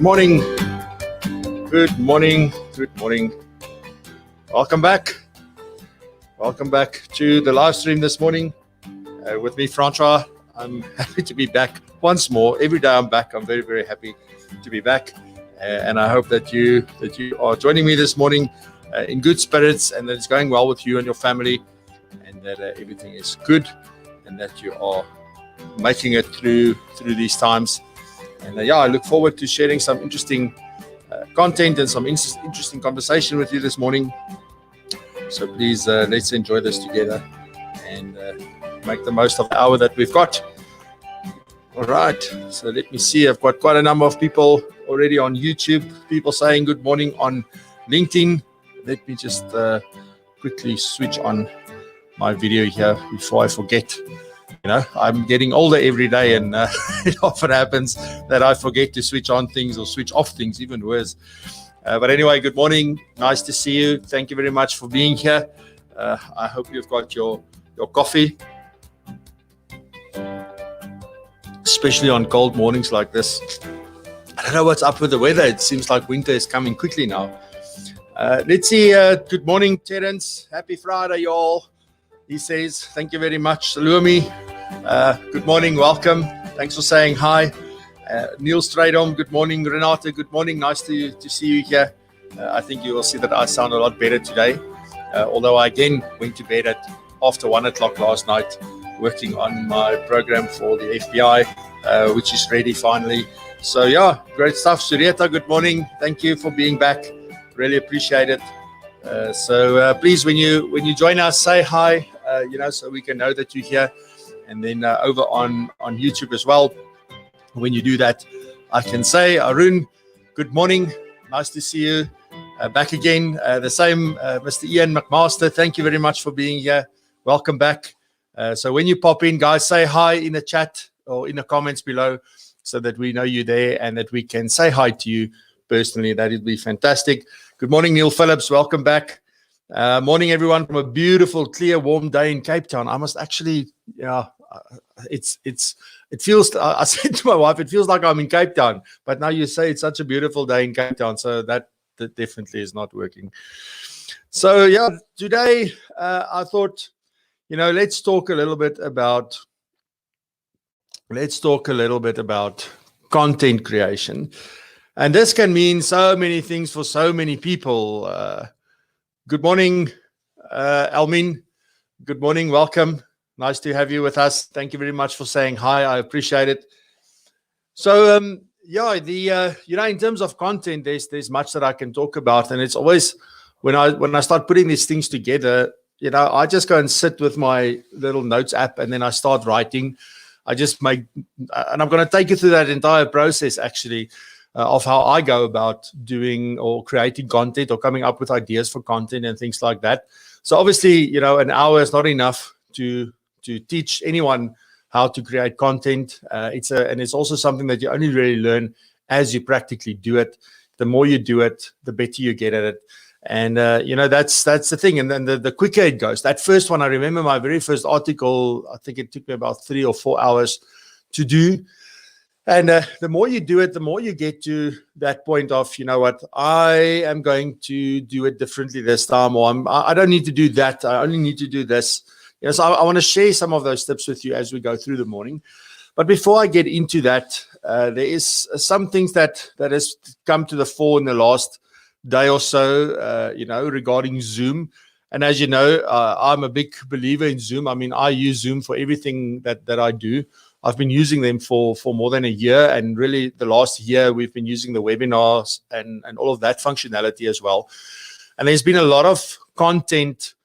morning. Good morning. Good morning. Welcome back. Welcome back to the live stream this morning with me, Francois. I'm happy to be back once more. Every day I'm back. I'm very, very happy to be back. And I hope that you are joining me this morning in good spirits, and that it's going well with you and your family, and that everything is good, and that you are making it through these times. And I look forward to sharing some interesting content and some interesting conversation with you this morning. So please, let's enjoy this together and make the most of the hour that we've got. All right, so let me see. I've got quite a number of people already on YouTube, people saying good morning on LinkedIn. Let me just quickly switch on my video here before I forget. You know, I'm getting older every day, and it often happens that I forget to switch on things or switch off things, even worse. But anyway, good morning. Nice to see you. Thank you very much for being here. I hope you've got your coffee, especially on cold mornings like this. I don't know what's up with the weather. It seems like winter is coming quickly now. Let's see. Good morning, Terence. Happy Friday, y'all. He says, thank you very much. Salumi. Good morning. Welcome. Thanks for saying hi. Neil Stradom. Good morning. Renata. Good morning. Nice to see you here. I think you will see that I sound a lot better today. Although I again went to bed after 1 o'clock last night, working on my program for the FBI, which is ready finally. So yeah, great stuff. Surieta, good morning. Thank you for being back. Really appreciate it. So please, when you join us, say hi, so we can know that you're here. And then over on YouTube as well, when you do that, I can say, Arun, good morning. Nice to see you back again. The same, Mr. Ian McMaster, thank you very much for being here. Welcome back. So when you pop in, guys, say hi in the chat or in the comments below so that we know you're there and that we can say hi to you personally. That would be fantastic. Good morning, Neil Phillips. Welcome back. Morning, everyone, from a beautiful, clear, warm day in Cape Town. I must actually, it feels, I said to my wife, it feels like I'm in Cape Town. But now you say it's such a beautiful day in Cape Town. So that definitely is not working. So, yeah, today I thought, let's talk a little bit about content creation. And this can mean so many things for so many people. Good morning, Almin. Good morning. Welcome. Nice to have you with us. Thank you very much for saying hi. I appreciate it. So, in terms of content, there's much that I can talk about. And it's always, when I start putting these things together, I just go and sit with my little notes app and then I start writing. I just make, and I'm going to take you through that entire process actually of how I go about doing or creating content or coming up with ideas for content and things like that. So obviously, an hour is not enough to teach anyone how to create content. And it's also something that you only really learn as you practically do it. The more you do it, the better you get at it. And, that's the thing. And then the quicker it goes. That first one, I remember my very first article, I think it took me about 3 or 4 hours to do. And the more you do it, the more you get to that point of, I am going to do it differently this time, or I don't need to do that. I only need to do this. So I want to share some of those tips with you as we go through the morning. But before I get into that, there is some things that has come to the fore in the last day or so, regarding Zoom. And as you know, I'm a big believer in Zoom. I mean, I use Zoom for everything that I do. I've been using them for more than a year, and really the last year we've been using the webinars and all of that functionality as well. And there's been a lot of content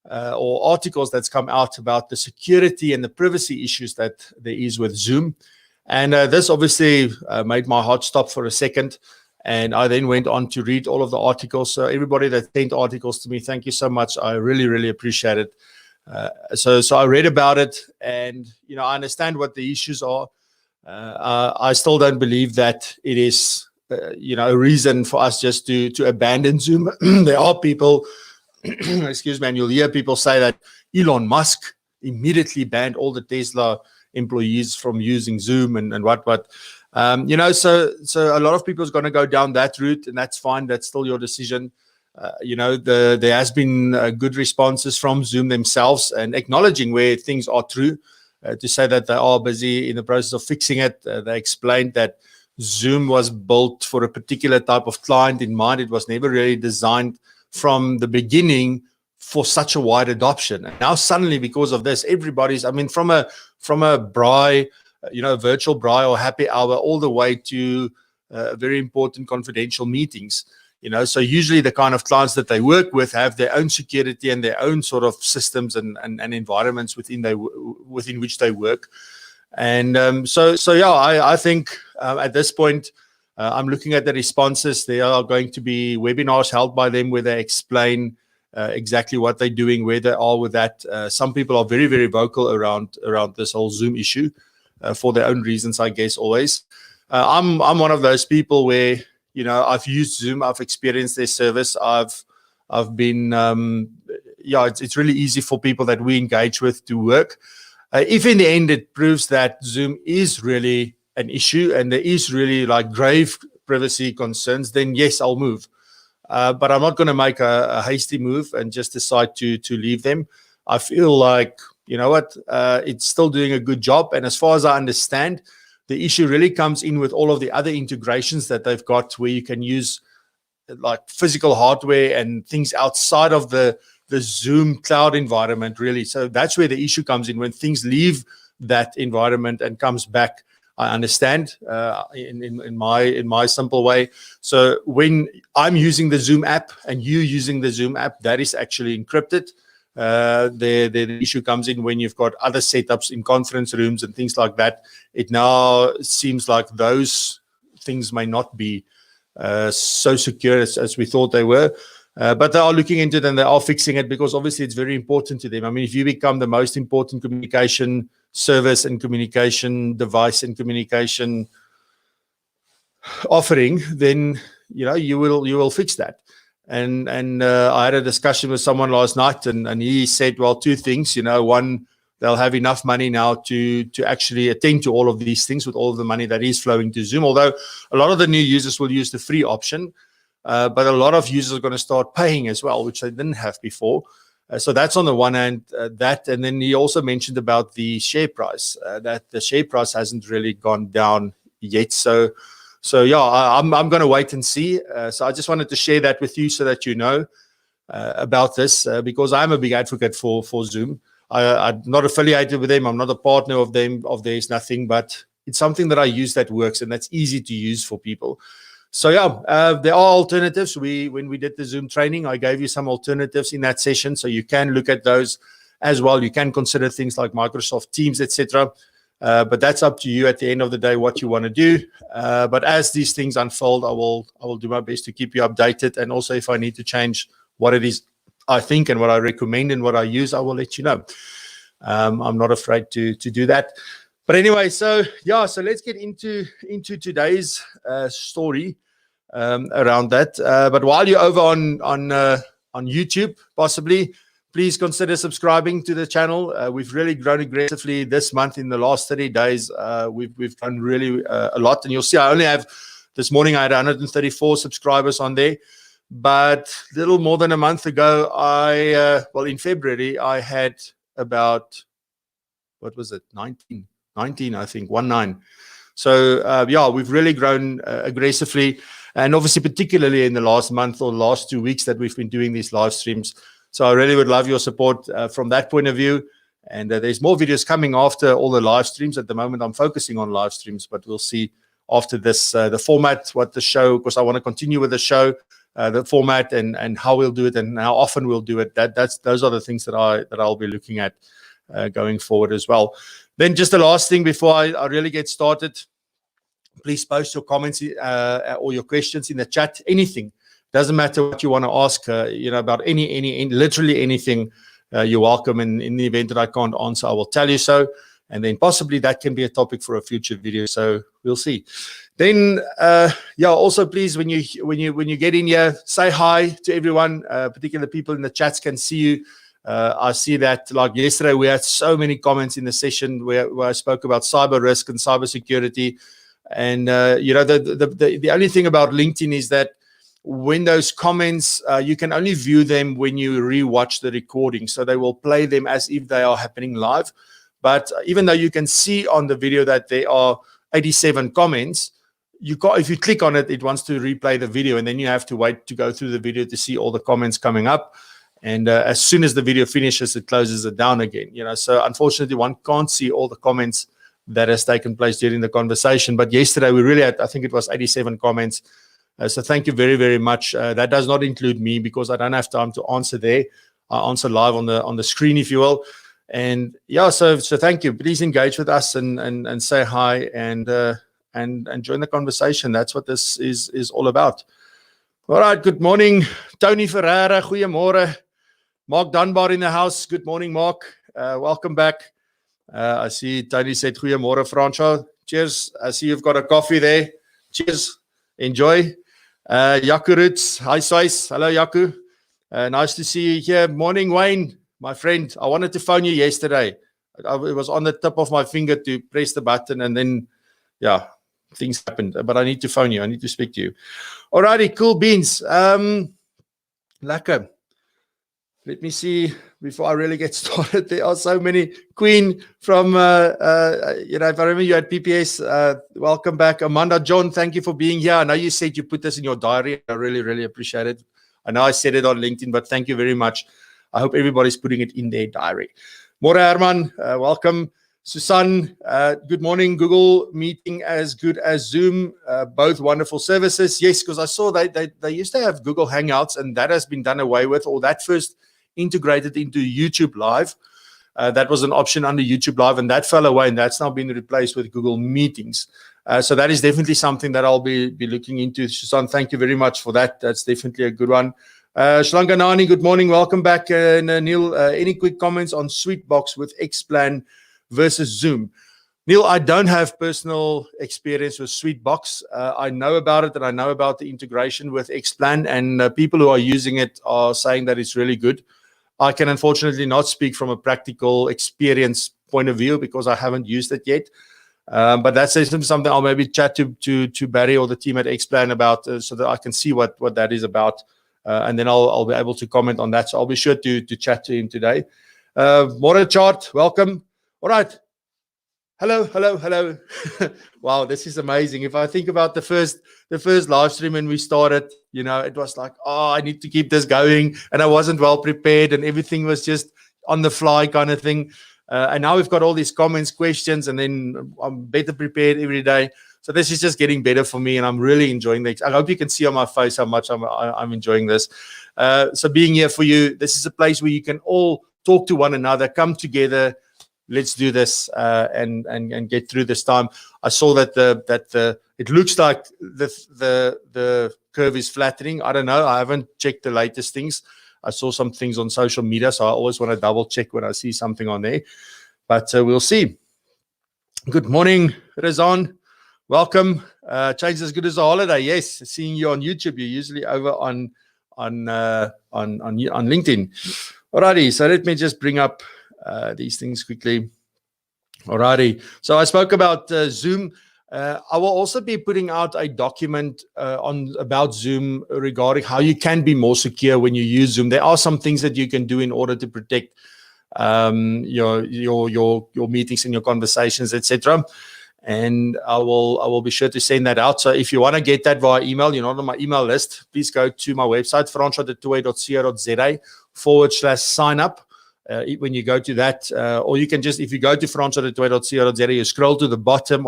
or articles that's come out about the security and the privacy issues that there is with Zoom. And this obviously made my heart stop for a second. And I then went on to read all of the articles. So everybody that sent articles to me, thank you so much. I really, really appreciate it. So I read about it, and I understand what the issues are. I still don't believe that it is a reason for us just to abandon Zoom. There are people, excuse me, and you'll hear people say that Elon Musk immediately banned all the Tesla employees from using Zoom and what. So a lot of people is going to go down that route, and that's fine. That's still your decision. There has been good responses from Zoom themselves and acknowledging where things are true, to say that they are busy in the process of fixing it. They explained that Zoom was built for a particular type of client in mind. It was never really designed from the beginning for such a wide adoption. And now suddenly, because of this, everybody's, from a braai, virtual braai or happy hour, all the way to very important confidential meetings. So usually the kind of clients that they work with have their own security and their own sort of systems and environments within which they work. And I think at this point, I'm looking at the responses. There are going to be webinars held by them where they explain exactly what they're doing, where they are with that. Some people are very, very vocal around this whole Zoom issue for their own reasons, I guess, always. I'm one of those people where, I've used Zoom, I've experienced their service. I've been, it's really easy for people that we engage with to work. If in the end it proves that Zoom is really an issue and there is really like grave privacy concerns, then yes, I'll move. But I'm not going to make a hasty move and just decide to leave them. I feel like, it's still doing a good job. And as far as I understand, the issue really comes in with all of the other integrations that they've got, where you can use like physical hardware and things outside of the Zoom cloud environment, really. So that's where the issue comes in, when things leave that environment and comes back. I understand in my simple way. So when I'm using the Zoom app and you using the Zoom app, that is actually encrypted. The issue comes in when you've got other setups in conference rooms and things like that. It now seems like those things may not be so secure as we thought they were. But they are looking into it and they are fixing it, because obviously it's very important to them. If you become the most important communication service and communication device and communication offering, then you will fix that. And I had a discussion with someone last night, and he said, well, two things. One, they'll have enough money now to actually attend to all of these things with all of the money that is flowing to Zoom. Although a lot of the new users will use the free option, but a lot of users are going to start paying as well, which they didn't have before. So that's on the one hand, that. And then he also mentioned about the share price, that the share price hasn't really gone down yet. So I'm going to wait and see. So I just wanted to share that with you so that you know about this, because I'm a big advocate for Zoom. I'm not affiliated with them. I'm not a partner of theirs, nothing. But it's something that I use that works and that's easy to use for people. So there are alternatives. When we did the Zoom training, I gave you some alternatives in that session, so you can look at those as well. You can consider things like Microsoft Teams, etc. But that's up to you at the end of the day what you want to do. But as these things unfold, I will do my best to keep you updated. And also, if I need to change what it is I think and what I recommend and what I use, I will let you know. I'm not afraid to do that. But anyway, so let's get into today's story around that. But while you're over on YouTube, possibly, please consider subscribing to the channel. We've really grown aggressively this month. In the last 30 days, we've done really a lot. And you'll see this morning I had 134 subscribers on there. But a little more than a month ago, in February, I had about, 19, I think, 19. So, we've really grown aggressively. And obviously, particularly in the last month or last 2 weeks that we've been doing these live streams. So I really would love your support from that point of view. And there's more videos coming after all the live streams. At the moment, I'm focusing on live streams, but we'll see after this the format, what the show, because I want to continue with the show, the format and how we'll do it and how often we'll do it. Those are the things that I'll be looking at going forward as well. Then just the last thing before I really get started, please post your comments or your questions in the chat. Anything. Doesn't matter what you want to ask, about any literally anything. You're welcome. And in the event that I can't answer, I will tell you so. And then possibly that can be a topic for a future video. So we'll see. Then, also please, when you get in here, say hi to everyone. Particular people in the chats can see you. I see that, like yesterday, we had so many comments in the session where I spoke about cyber risk and cyber security. And the only thing about LinkedIn is that when those comments, you can only view them when you rewatch the recording. So they will play them as if they are happening live. But even though you can see on the video that there are 87 comments, if you click on it, it wants to replay the video, and then you have to wait to go through the video to see all the comments coming up. And as soon as the video finishes, it closes it down again. So unfortunately, one can't see all the comments that has taken place during the conversation. But yesterday, we really had, I think it was 87 comments. So thank you very, very much. That does not include me because I don't have time to answer there. I answer live on the screen, if you will. And yeah, so thank you. Please engage with us and say hi and join the conversation. That's what this is all about. All right. Good morning, Tony Ferreira. Goeiemorgen. Mark Dunbar in the house. Good morning, Mark. Welcome back. I see Tony said goeiemorgen, Francois. Cheers. I see you've got a coffee there. Cheers. Enjoy. Jaco Roots. Hi, Swice. Hello, Jaco. Nice to see you here. Morning, Wayne. My friend, I wanted to phone you yesterday. It was on the tip of my finger to press the button, and then, yeah, things happened. But I need to phone you. I need to speak to you. Alrighty, cool beans. Lekker. Let me see before I really get started. There are so many. Queen from, if I remember you at PPS, welcome back. Amanda John, thank you for being here. I know you said you put this in your diary. I really, really appreciate it. I know I said it on LinkedIn, but thank you very much. I hope everybody's putting it in their diary. Mora Herman, welcome. Susan, good morning. Google Meeting as good as Zoom, both wonderful services. Yes, because I saw they used to have Google Hangouts, and that has been done away with, or that first integrated into YouTube Live. That was an option under YouTube Live, and that fell away, and that's now been replaced with Google Meetings. So that is definitely something that I'll be looking into. Susan, thank you very much for that. That's definitely a good one. Shlanganani, good morning. Welcome back. Neil, any quick comments on Sweetbox with Xplan versus Zoom? Neil, I don't have personal experience with Sweetbox. I know about it, and I know about the integration with Xplan, and people who are using it are saying that it's really good. I can unfortunately not speak from a practical experience point of view because I haven't used it yet. But that's something I'll maybe chat to Barry or the team at Xplan about so that I can see what that is about. And then I'll be able to comment on that. So I'll be sure to chat to him today. Mora Chart, welcome. All right. Hello. Wow, this is amazing. If I think about the first live stream when we started, it was like, I need to keep this going. And I wasn't well prepared, and everything was just on the fly kind of thing. And now we've got all these comments, questions, and then I'm better prepared every day. So this is just getting better for me, and I'm really enjoying this. I hope you can see on my face how much I'm enjoying this. So being here for you, this is a place where you can all talk to one another, come together. Let's do this and get through this time. I saw that it looks like the curve is flattening. I don't know. I haven't checked the latest things. I saw some things on social media, so I always want to double check when I see something on there. But we'll see. Good morning, Razan. Welcome. Change as good as a holiday. Yes, seeing you on YouTube. You're usually over on LinkedIn. Alrighty. So let me just bring up these things quickly. Alrighty. So I spoke about Zoom. I will also be putting out a document about Zoom regarding how you can be more secure when you use Zoom. There are some things that you can do in order to protect your meetings and your conversations, etc. And I will be sure to send that out. So if you want to get that via email, you're not on my email list, please go to my website, francois.toy.co.za/sign up. When you go to that, or you can just, if you go to francois.toy.co.za, you scroll to the bottom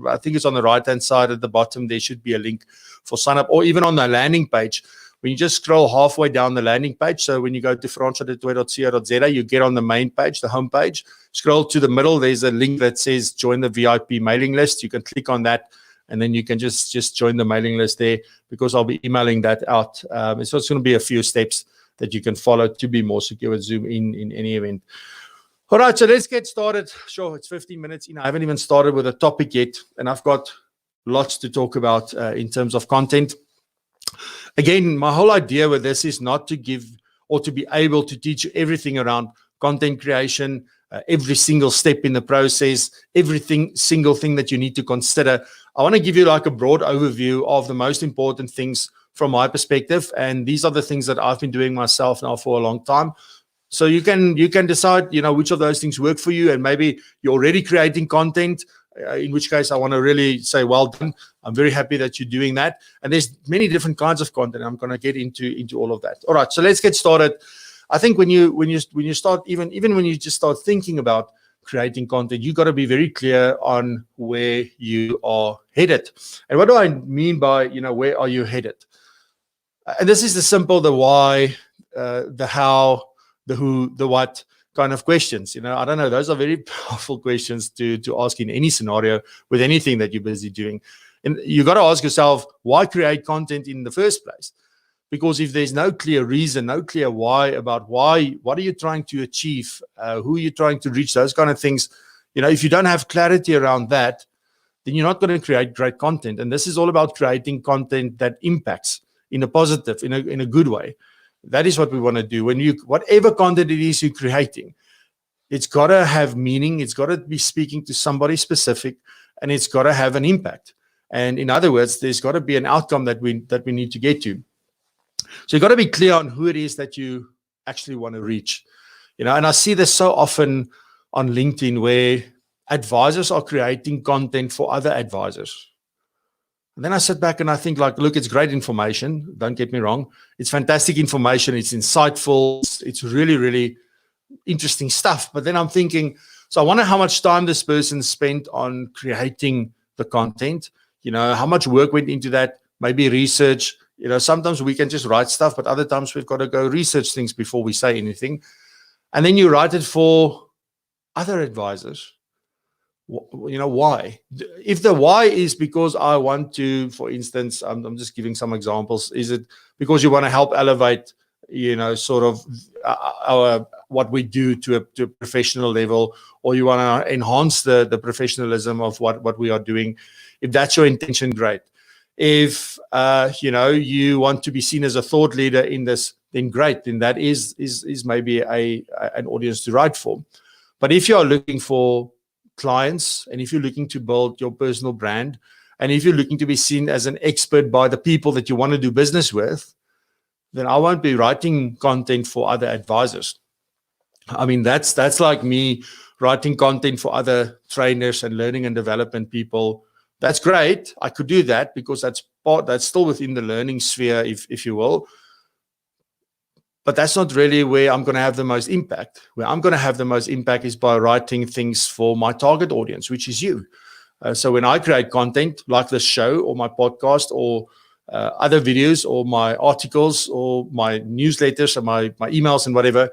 I think it's on the right-hand side at the bottom, there should be a link for sign up, or even on the landing page. When you just scroll halfway down the landing page, so when you go to francois.toy.co.za, you get on the main page, the home page, scroll to the middle, there's a link that says join the VIP mailing list. You can click on that, and then you can just join the mailing list there, because I'll be emailing that out. It's also going to be a few steps that you can follow to be more secure with Zoom in any event. All right, so let's get started. Sure, it's 15 minutes in. I haven't even started with a topic yet, and I've got lots to talk about in terms of content. Again, my whole idea with this is not to give or to be able to teach you everything around content creation, every single step in the process, single thing that you need to consider. I want to give you like a broad overview of the most important things from my perspective. And these are the things that I've been doing myself now for a long time. So you can decide, which of those things work for you. And maybe you're already creating content, in which case I want to really say, well done. I'm very happy that you're doing that. And there's many different kinds of content. I'm going to get into all of that. All right, so let's get started. I think when you start, even when you just start thinking about creating content, you got to be very clear on where you are headed. And what do I mean by, where are you headed? And this is the simple, the why, the how, the who, the what kind of questions. I don't know. Those are very powerful questions to ask in any scenario with anything that you're busy doing. And you got to ask yourself, why create content in the first place? Because if there's no clear reason, no clear why about what are you trying to achieve, who are you trying to reach, those kind of things, if you don't have clarity around that, then you're not going to create great content. And this is all about creating content that impacts in a positive, in a good way. That is what we want to do. Whatever content it is you're creating, it's got to have meaning. It's got to be speaking to somebody specific, and it's got to have an impact. And in other words, there's got to be an outcome that we need to get to. So you've got to be clear on who it is that you actually want to reach. And I see this so often on LinkedIn where advisors are creating content for other advisors. And then I sit back and I think, look, it's great information. Don't get me wrong. It's fantastic information. It's insightful. It's really, really interesting stuff. But then I'm thinking, so I wonder how much time this person spent on creating the content. How much work went into that, maybe research. Sometimes we can just write stuff, but other times we've got to go research things before we say anything. And then you write it for other advisors. Why? If the why is because I want to, for instance, I'm just giving some examples. Is it because you want to help elevate, sort of what we do to a professional level, or you want to enhance the professionalism of what we are doing? If that's your intention, great. If you want to be seen as a thought leader in this, then great. Then that is maybe an audience to write for. But if you are looking for clients, and if you're looking to build your personal brand, and if you're looking to be seen as an expert by the people that you want to do business with, then I won't be writing content for other advisors. I mean, that's like me writing content for other trainers and learning and development people. That's great. I could do that because that's still within the learning sphere, if you will. But that's not really where I'm going to have the most impact. Where I'm going to have the most impact is by writing things for my target audience, which is you. So when I create content like this show or my podcast or other videos or my articles or my newsletters or my emails and whatever,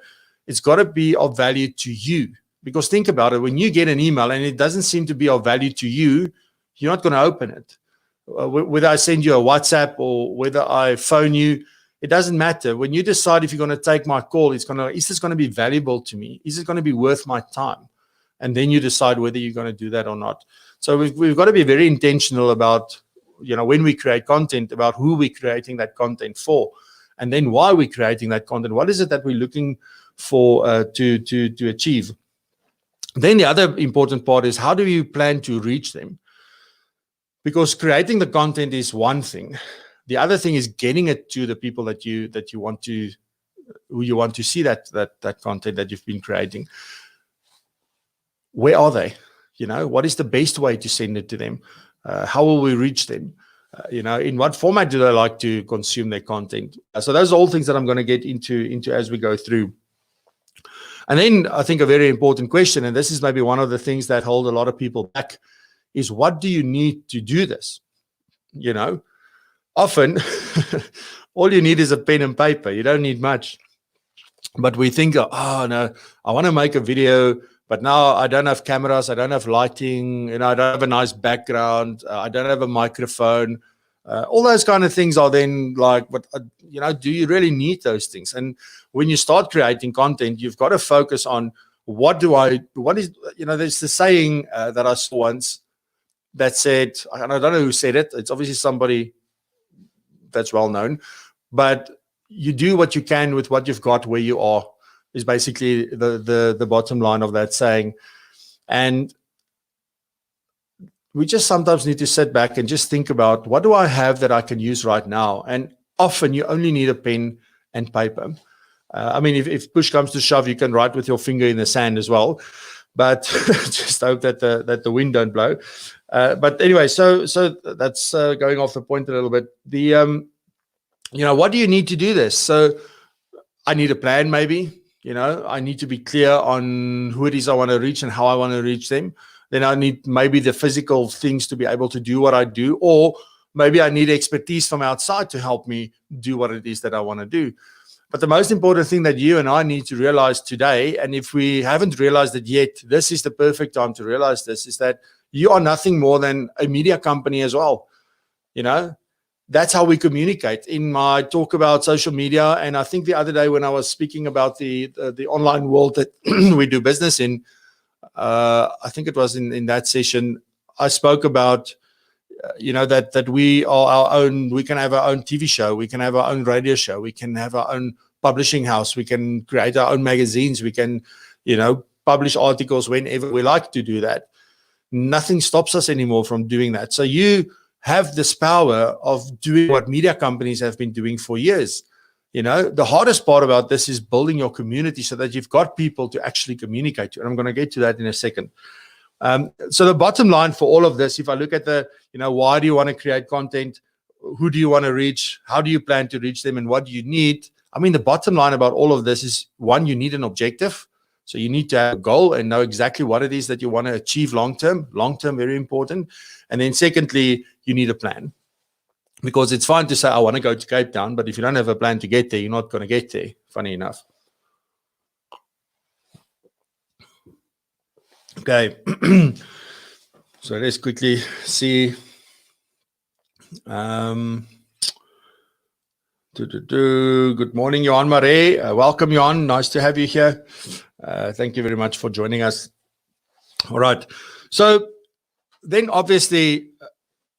it's got to be of value to you. Because think about it, when you get an email and it doesn't seem to be of value to you, you're not going to open it. Whether I send you a WhatsApp or whether I phone you, it doesn't matter. When you decide if you're going to take my call, is this going to be valuable to me? Is it going to be worth my time? And then you decide whether you're going to do that or not. So we've got to be very intentional about, when we create content, about who we're creating that content for, and then why we're creating that content. What is it that we're looking for to achieve? Then the other important part is, how do you plan to reach them? Because creating the content is one thing. The other thing is getting it to the people who you want to see that content that you've been creating. Where are they? What is the best way to send it to them? How will we reach them? In what format do they like to consume their content? So those are all things that I'm going to get into as we go through. And then I think a very important question, and this is maybe one of the things that hold a lot of people back, is what do you need to do this? Often, all you need is a pen and paper. You don't need much. But we think, oh, no, I want to make a video, but now I don't have cameras, I don't have lighting, I don't have a nice background, I don't have a microphone. All those kind of things are then like, but do you really need those things? And when you start creating content, you've got to focus on what is, there's the saying that I saw once that said, I don't know who said it. It's obviously somebody that's well known, but you do what you can with what you've got where you are. is basically the bottom line of that saying. And we just sometimes need to sit back and just think about, what do I have that I can use right now? And often you only need a pen and paper. I mean, if push comes to shove, you can write with your finger in the sand as well. But just hope that the wind don't blow. But anyway, so that's going off the point a little bit. What do you need to do this? So I need a plan, maybe. I need to be clear on who it is I want to reach and how I want to reach them. Then I need maybe the physical things to be able to do what I do, or maybe I need expertise from outside to help me do what it is that I want to do. But the most important thing that you and I need to realize today, and if we haven't realized it yet, this is the perfect time to realize this, is that you are nothing more than a media company as well. That's how we communicate. In my talk about social media, and I think the other day when I was speaking about the online world that we do business in, I think it was in that session, I spoke about, that we are our own, we can have our own TV show, we can have our own radio show, we can have our own publishing house, we can create our own magazines, we can, publish articles whenever we like to do that. Nothing stops us anymore from doing that. So you have this power of doing what media companies have been doing for years. The hardest part about this is building your community so that you've got people to actually communicate to. And I'm going to get to that in a second. So the bottom line for all of this, if I look at why do you want to create content? Who do you want to reach? How do you plan to reach them? And what do you need? I mean, the bottom line about all of this is, one, you need an objective. So you need to have a goal and know exactly what it is that you want to achieve long-term. Long-term, very important. And then secondly, you need a plan. Because it's fine to say, I want to go to Cape Town, but if you don't have a plan to get there, you're not going to get there, funny enough. Okay. So let's quickly see. Good morning, Johan Marais. Welcome, Johan. Nice to have you here. Thank you very much for joining us. All right. So then obviously,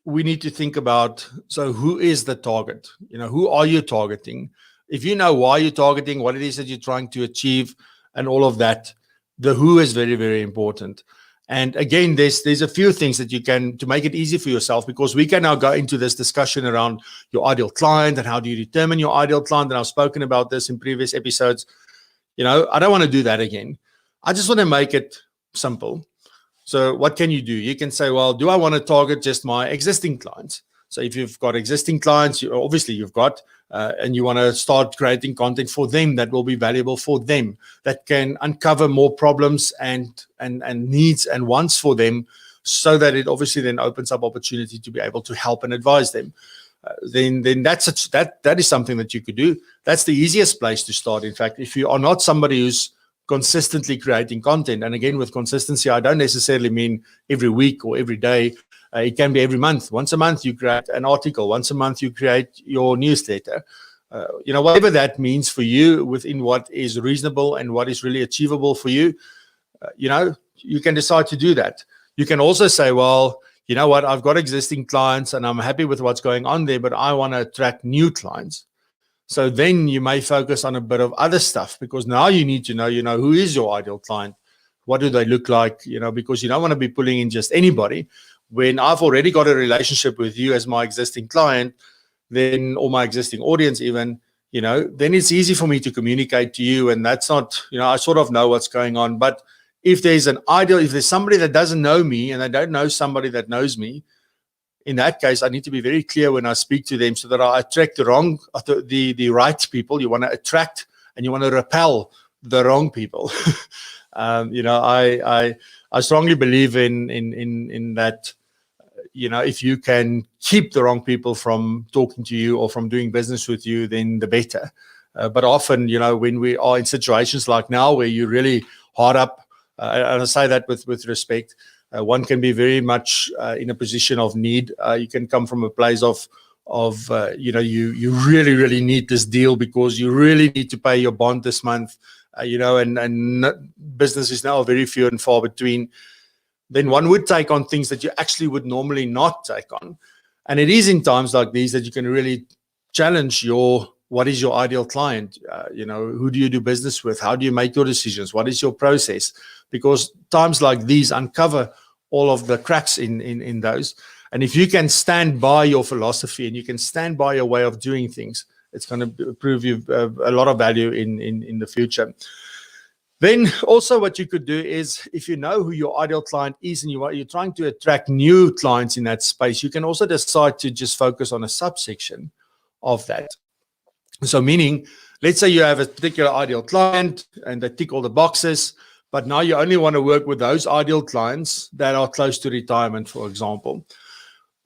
we need to think about, so who is the target? Who are you targeting? If you know why you're targeting, what it is that you're trying to achieve, and all of that, the who is very, very important. And again, there's a few things that you can, to make it easy for yourself, because we can now go into this discussion around your ideal client and how do you determine your ideal client. And I've spoken about this in previous episodes. I don't want to do that again. I just want to make it simple. So what can you do? You can say, well, do I want to target just my existing clients? So if you've got existing clients, obviously you've got, and you want to start creating content for them that will be valuable for them, that can uncover more problems and needs and wants for them, so that it obviously then opens up opportunity to be able to help and advise them. Then that is something that you could do. That's the easiest place to start. In fact, if you are not somebody who's consistently creating content, and again, with consistency, I don't necessarily mean every week or every day. It can be every month. Once a month, you create an article. Once a month, you create your newsletter. Whatever that means for you, within what is reasonable and what is really achievable for you, you can decide to do that. You can also say, well, you know what, I've got existing clients and I'm happy with what's going on there, but I want to attract new clients. So then you may focus on a bit of other stuff, because now you need to know, who is your ideal client? What do they look like? Because you don't want to be pulling in just anybody. When I've already got a relationship with you as my existing client, then, or my existing audience even, then it's easy for me to communicate to you. And that's not, I sort of know what's going on. But if there's if there's somebody that doesn't know me and I don't know somebody that knows me, in that case, I need to be very clear when I speak to them, so that I attract the right people. You want to attract and you want to repel the wrong people. I strongly believe in that. If you can keep the wrong people from talking to you or from doing business with you, then the better. But often, when we are in situations like now where you're really hard up, and I say that with respect, one can be very much in a position of need. You can come from a place of you really, really need this deal because you really need to pay your bond this month, and business is now very few and far between. Then one would take on things that you actually would normally not take on. And it is in times like these that you can really challenge your what is your ideal client? Who do you do business with? How do you make your decisions? What is your process? Because times like these uncover all of the cracks in those. And if you can stand by your philosophy and you can stand by your way of doing things, it's going to prove you a lot of value in the future. Then also what you could do is, if you know who your ideal client is and you're trying to attract new clients in that space, you can also decide to just focus on a subsection of that. So meaning, let's say you have a particular ideal client and they tick all the boxes, but now you only want to work with those ideal clients that are close to retirement, for example.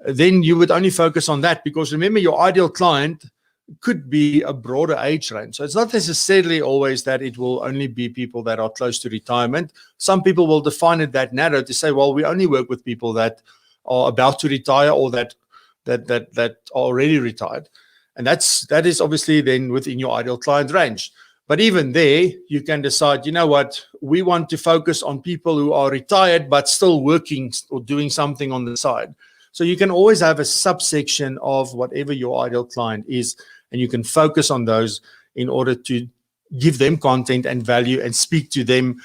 Then you would only focus on that, because remember, your ideal client could be a broader age range. So it's not necessarily always that it will only be people that are close to retirement. Some people will define it that narrow to say, well, we only work with people that are about to retire or that are already retired. And that is obviously then within your ideal client range. But even there, you can decide, you know what, we want to focus on people who are retired but still working or doing something on the side. So you can always have a subsection of whatever your ideal client is, and you can focus on those in order to give them content and value and speak to them,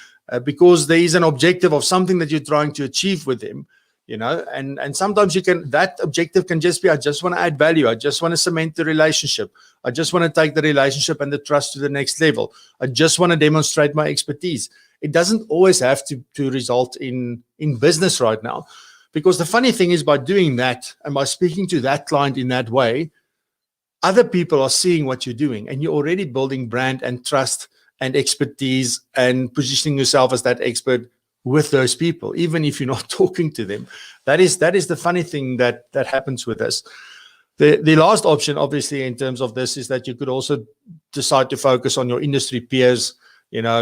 because there is an objective of something that you're trying to achieve with them, and sometimes that objective can just be, I just want to add value. I just want to cement the relationship. I just want to take the relationship and the trust to the next level. I just want to demonstrate my expertise. It doesn't always have to result in business right now. Because the funny thing is, by doing that and by speaking to that client in that way, other people are seeing what you're doing, and you're already building brand and trust and expertise and positioning yourself as that expert with those people, even if you're not talking to them. That is the funny thing that happens with this. The last option, obviously, in terms of this, is that you could also decide to focus on your industry peers,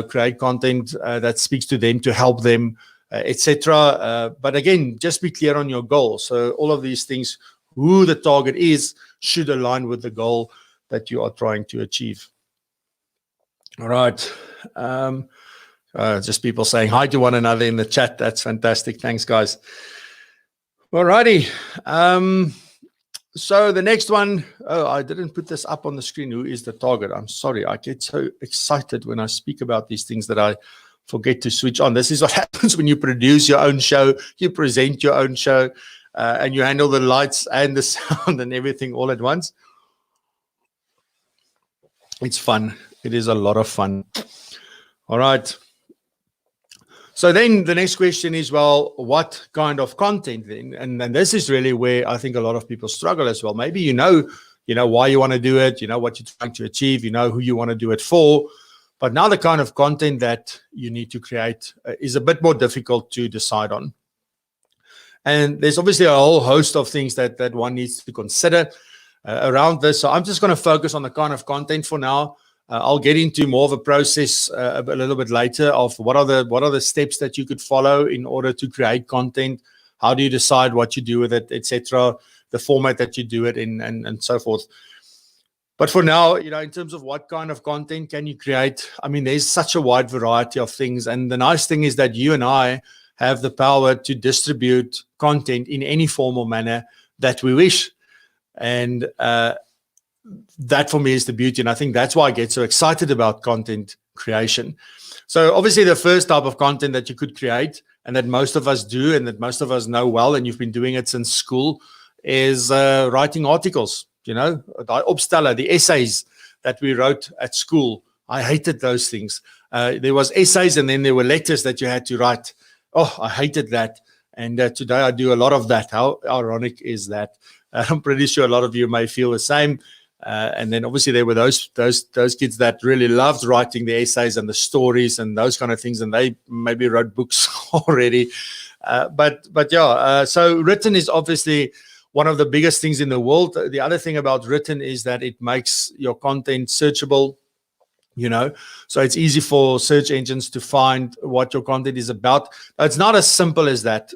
create content that speaks to them to help them, etc. But again, just be clear on your goal. So all of these things, who the target is, should align with the goal that you are trying to achieve. All right. Just people saying hi to one another in the chat. That's fantastic. Thanks, guys. All righty. So the next one, I didn't put this up on the screen. Who is the target? I'm sorry. I get so excited when I speak about these things that I forget to switch on. This is what happens when you produce your own show, you present your own show, and you handle the lights and the sound and everything all at once. It's fun. It is a lot of fun. All right. So then the next question is, well, what kind of content then? And this is really where I think a lot of people struggle as well. Maybe you know why you want to do it, what you're trying to achieve, who you want to do it for. But now the kind of content that you need to create is a bit more difficult to decide on. And there's obviously a whole host of things that one needs to consider around this. So I'm just going to focus on the kind of content for now. I'll get into more of a process a little bit later of what are the steps that you could follow in order to create content. How do you decide what you do with it, etc., the format that you do it in, and so forth. But for now, in terms of what kind of content can you create, I mean, there's such a wide variety of things. And the nice thing is that you and I have the power to distribute content in any form or manner that we wish. And that for me is the beauty. And I think that's why I get so excited about content creation. So obviously the first type of content that you could create, and that most of us do, and that most of us know well, and you've been doing it since school, is writing articles. The opstellen, the essays that we wrote at school. I hated those things. There was essays, and then there were letters that you had to write. Oh, I hated that. And today I do a lot of that. How ironic is that? I'm pretty sure a lot of you may feel the same. And then obviously there were those kids that really loved writing the essays and the stories and those kind of things, and they maybe wrote books already. But yeah, so written is obviously one of the biggest things in the world. The other thing about written is that it makes your content searchable, so it's easy for search engines to find what your content is about. It's not as simple as that.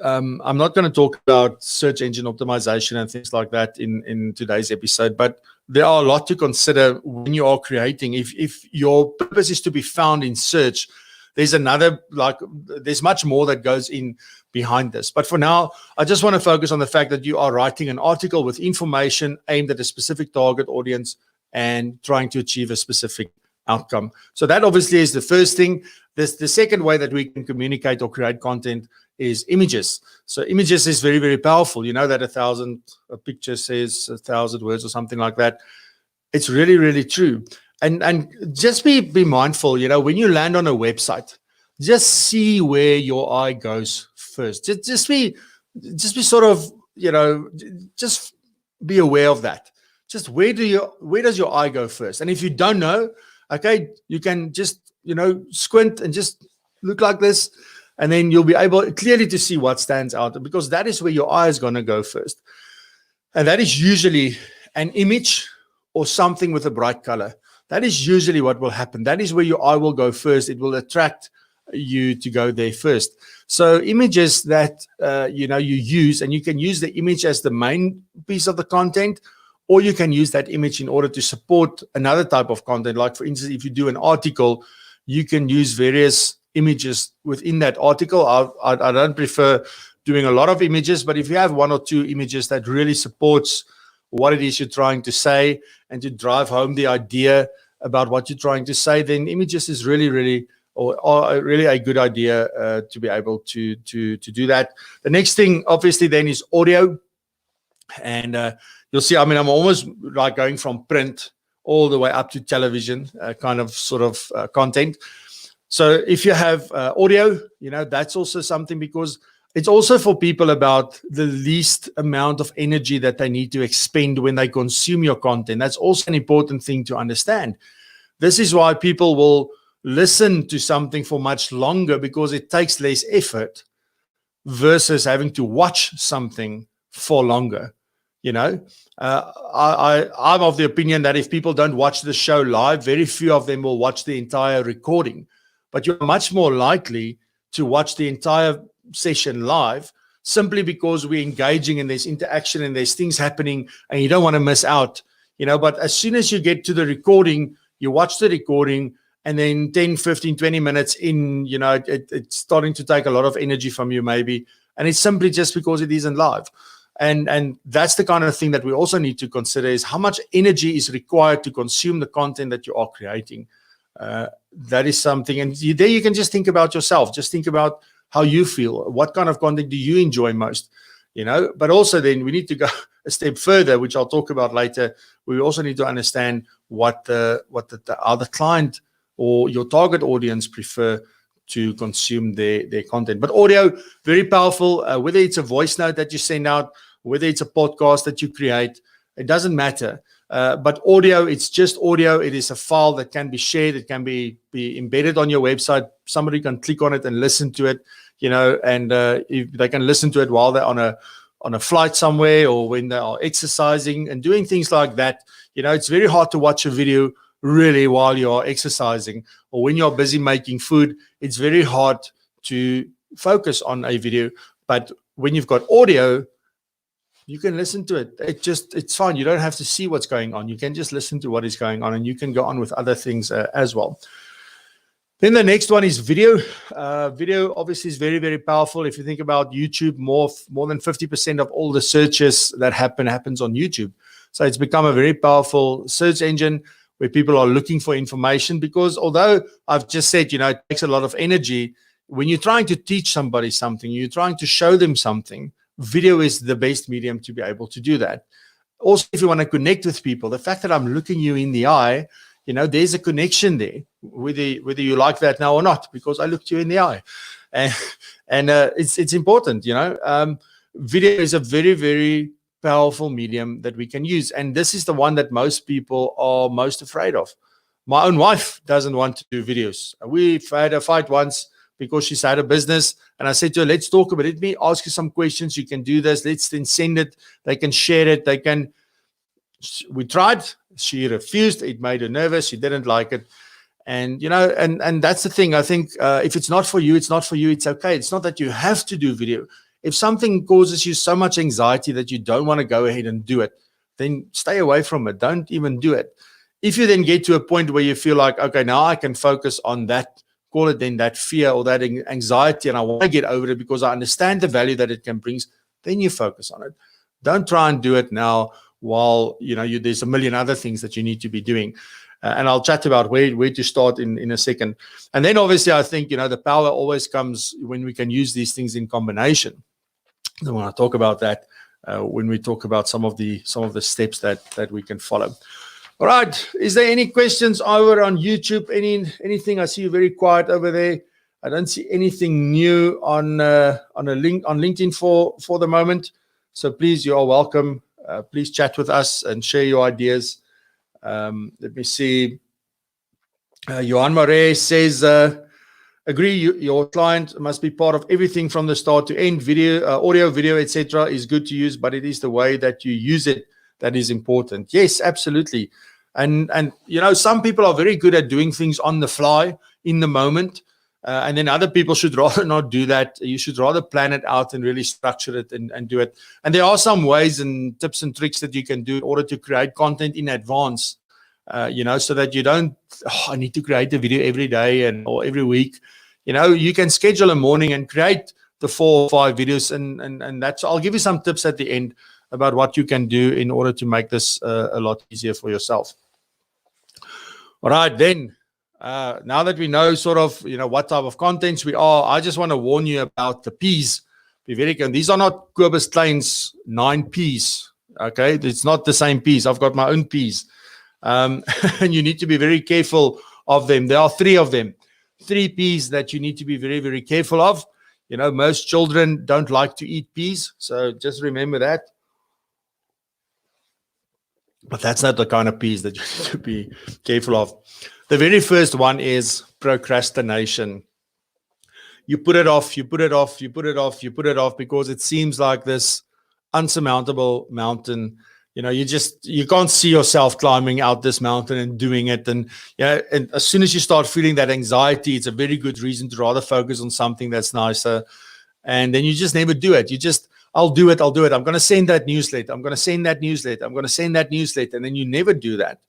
I'm not going to talk about search engine optimization and things like that in today's episode, but there are a lot to consider when you are creating. If your purpose is to be found in search, there's much more that goes in behind this. But for now, I just want to focus on the fact that you are writing an article with information aimed at a specific target audience and trying to achieve a specific outcome. So that obviously is the first thing. The second way that we can communicate or create content is images. So images is very, very powerful. You know that a picture says 1,000 words or something like that. It's really, really true. And just be mindful, you know, when you land on a website, just see where your eye goes first. Just be sort of, you know, just be aware of that. Just where does your eye go first? And if you don't know, okay, you can just, you know, squint and just look like this, and then you'll be able clearly to see what stands out, because that is where your eye is going to go first. And that is usually an image or something with a bright color. That is usually what will happen. That is where your eye will go first. It will attract you to go there first. So images that you know, you use, and you can use the image as the main piece of the content, or you can use that image in order to support another type of content. Like, for instance, if you do an article, you can use various images within that article. I don't prefer doing a lot of images, but if you have one or two images that really supports what it is you're trying to say and to drive home the idea about what you're trying to say, then images is really, really, or really a good idea to be able to do that. The next thing, obviously, then is audio. And you'll see, I mean, I'm almost like going from print all the way up to television kind of sort of content. So if you have audio, you know, that's also something, because it's also for people about the least amount of energy that they need to expend when they consume your content. That's also an important thing to understand. This is why people will listen to something for much longer, because it takes less effort versus having to watch something for longer. You know, I'm of the opinion that if people don't watch the show live, very few of them will watch the entire recording. But you're much more likely to watch the entire session live, simply because we're engaging and there's interaction and there's things happening and you don't want to miss out, you know. But as soon as you get to the recording, you watch the recording, and then 10, 15, 20 minutes in, you know, it's starting to take a lot of energy from you maybe. And it's simply just because it isn't live. And that's the kind of thing that we also need to consider, is how much energy is required to consume the content that you are creating. That is something. And there you can just think about yourself. Just think about how you feel. What kind of content do you enjoy most? You know, but also then we need to go a step further, which I'll talk about later. We also need to understand what the other client or your target audience prefer to consume their content. But audio, very powerful, whether it's a voice note that you send out, whether it's a podcast that you create, it doesn't matter. But audio, it's just audio. It is a file that can be shared. It can be embedded on your website. Somebody can click on it and listen to it, you know, and if they can listen to it while they're on a flight somewhere, or when they are exercising and doing things like that. You know, it's very hard to watch a video really while you're exercising, or when you're busy making food. It's very hard to focus on a video. But when you've got audio, you can listen to it. It's fine. You don't have to see what's going on. You can just listen to what is going on, and you can go on with other things as well. Then the next one is video. Video obviously is very, very powerful. If you think about YouTube, more than 50% of all the searches that happens on YouTube. So it's become a very powerful search engine where people are looking for information, because although I've just said, you know, it takes a lot of energy, when you're trying to teach somebody something, you're trying to show them something, video is the best medium to be able to do that. Also, if you want to connect with people, the fact that I'm looking you in the eye, you know, there's a connection there, whether you like that now or not, because I looked you in the eye. And it's important, you know. Video is a very, very powerful medium that we can use. And this is the one that most people are most afraid of. My own wife doesn't want to do videos. We've had a fight once because she's had a business. And I said to her, let's talk about it. Let me ask you some questions. You can do this. Let's then send it. They can share it. We tried. She refused. It made her nervous. She didn't like it. And, you know, and that's the thing. I think if it's not for you, it's not for you. It's okay. It's not that you have to do video. If something causes you so much anxiety that you don't want to go ahead and do it, then stay away from it. Don't even do it. If you then get to a point where you feel like, okay, now I can focus on that, call it then that fear or that anxiety, and I want to get over it because I understand the value that it can bring, then you focus on it. Don't try and do it now while, there's a million other things that you need to be doing. And I'll chat about where to start in a second. And then obviously I think, the power always comes when we can use these things in combination. I want to talk about that when we talk about some of the steps that we can follow. All right. Is there any questions over on YouTube? Anything? I see you very quiet over there. I don't see anything new on LinkedIn for the moment. So please, you are welcome. Please chat with us and share your ideas. Let me see. Johan Moret says, agree, your client must be part of everything from the start to end. Video, audio, video, etc. is good to use, but it is the way that you use it that is important. Yes, absolutely. And some people are very good at doing things on the fly, in the moment. And then other people should rather not do that. You should rather plan it out and really structure it and do it. And there are some ways and tips and tricks that you can do in order to create content in advance, so that you don't, I need to create a video every day or every week. You can schedule a morning and create the 4 or 5 videos. And that's, I'll give you some tips at the end about what you can do in order to make this a lot easier for yourself. All right, then. Now that we know sort of, what type of contents we are, I just want to warn you about the P's. Be very careful. These are not Cobus Klein's 9 P's. Okay. It's not the same P's. I've got my own P's. And you need to be very careful of them. There are 3 of them, 3 P's that you need to be very, very careful of. Most children don't like to eat peas. So just remember that. But that's not the kind of P's that you need to be careful of. The very first one is procrastination. You put it off, you put it off, you put it off, you put it off because it seems like this unsurmountable mountain. You can't see yourself climbing out this mountain and doing it. And as soon as you start feeling that anxiety, it's a very good reason to rather focus on something that's nicer. And then you just never do it. I'll do it. I'm going to send that newsletter. I'm going to send that newsletter. I'm going to send that newsletter. And then you never do that.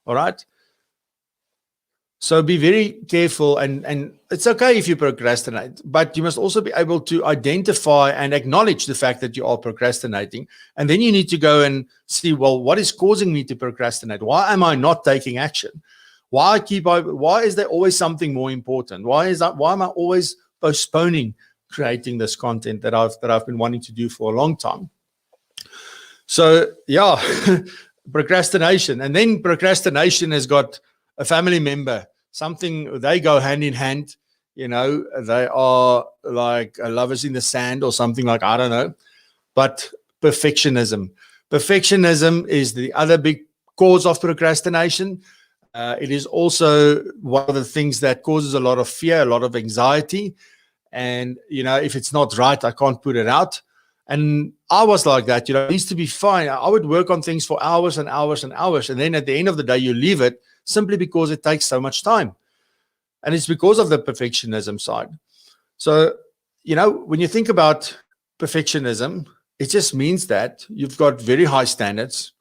All right. So be very careful, and it's okay if you procrastinate, but you must also be able to identify and acknowledge the fact that you are procrastinating. And then you need to go and see, well, what is causing me to procrastinate? Why am I not taking action? Why is there always something more important? Why am I always postponing creating this content that I've been wanting to do for a long time? So yeah, procrastination. And then procrastination has got a family member, something, they go hand in hand, they are like lovers in the sand or something, like, I don't know. But perfectionism is the other big cause of procrastination. It is also one of the things that causes a lot of fear, a lot of anxiety. And, if it's not right, I can't put it out. And I was like that, it needs to be fine. I would work on things for hours and hours and hours. And then at the end of the day, you leave it simply because it takes so much time. And it's because of the perfectionism side. So, when you think about perfectionism, it just means that you've got very high standards.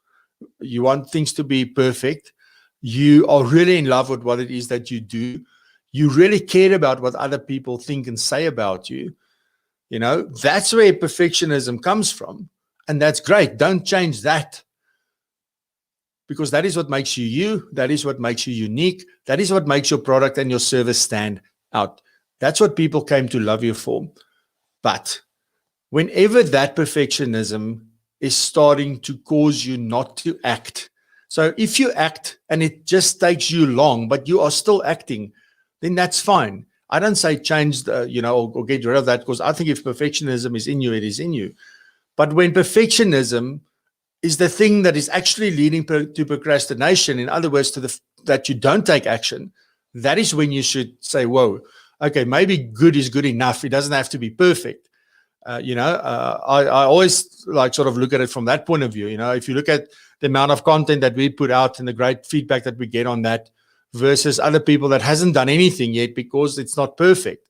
You want things to be perfect. You are really in love with what it is that you do. You really care about what other people think and say about you. That's where perfectionism comes from. And that's great. Don't change that. Because that is what makes you you. That is what makes you unique. That is what makes your product and your service stand out. That's what people came to love you for. But whenever that perfectionism is starting to cause you not to act, so if you act and it just takes you long, but you are still acting, then that's fine. I don't say change the, or get rid of that, because I think if perfectionism is in you, it is in you. But when perfectionism is the thing that is actually leading to procrastination, in other words, that you don't take action, that is when you should say, whoa, okay, maybe good is good enough. It doesn't have to be perfect. I always sort of look at it from that point of view. If you look at the amount of content that we put out and the great feedback that we get on that versus other people that hasn't done anything yet because it's not perfect.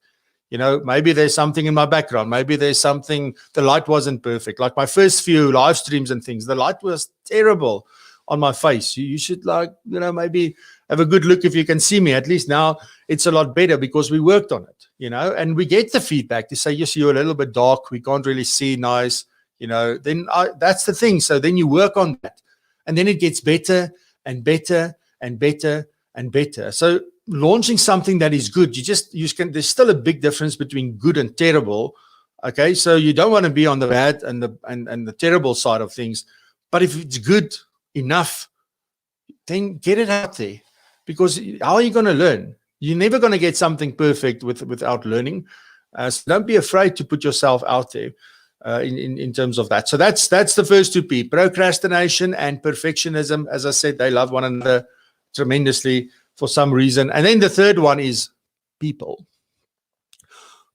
Maybe there's something in my background. Maybe there's something, the light wasn't perfect. Like my first few live streams and things, the light was terrible on my face. You should maybe have a good look if you can see me. At least now it's a lot better because we worked on it, and we get the feedback to say, yes, you're a little bit dark. We can't really see nice. then that's the thing. So then you work on that, and then it gets better and better and better and better. So launching something that is good, there's still a big difference between good and terrible. Okay, so you don't want to be on the bad and the terrible side of things, but if it's good enough, then get it out there, because how are you going to learn? You're never going to get something perfect without learning. So don't be afraid to put yourself out there in terms of that. So that's the first two P: procrastination and perfectionism. As I said, they love one another tremendously for some reason. And then the third one is people.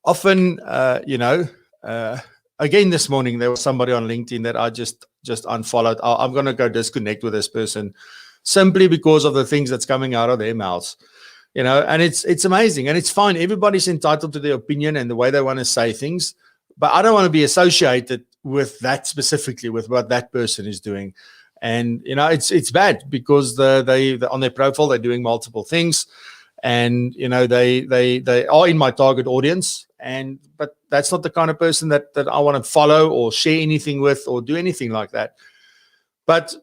Often, again this morning there was somebody on LinkedIn that I just unfollowed. I'm going to go disconnect with this person simply because of the things that's coming out of their mouths. And it's amazing, and it's fine. Everybody's entitled to their opinion and the way they want to say things, but I don't want to be associated with that specifically, with what that person is doing. And it's bad, because they on their profile they're doing multiple things, and they are in my target audience, but that's not the kind of person that I want to follow or share anything with or do anything like that. But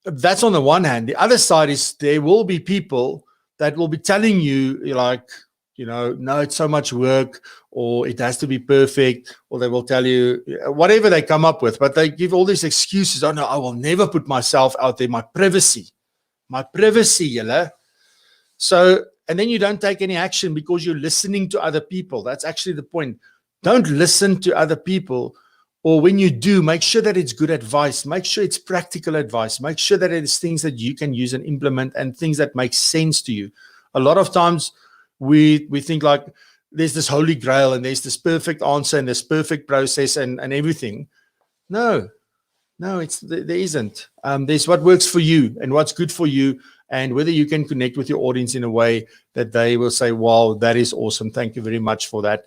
that's on the one hand. The other side is there will be people that will be telling you, no, it's so much work, or it has to be perfect, or they will tell you whatever they come up with, but they give all these excuses. Oh no, I will never put myself out there. My privacy, So, and then you don't take any action because you're listening to other people. That's actually the point. Don't listen to other people. Or when you do, make sure that it's good advice. Make sure it's practical advice. Make sure that it's things that you can use and implement, and things that make sense to you. A lot of times we think like there's this holy grail and there's this perfect answer and this perfect process and everything. No, there isn't. There's what works for you and what's good for you, and whether you can connect with your audience in a way that they will say, wow, that is awesome. Thank you very much for that.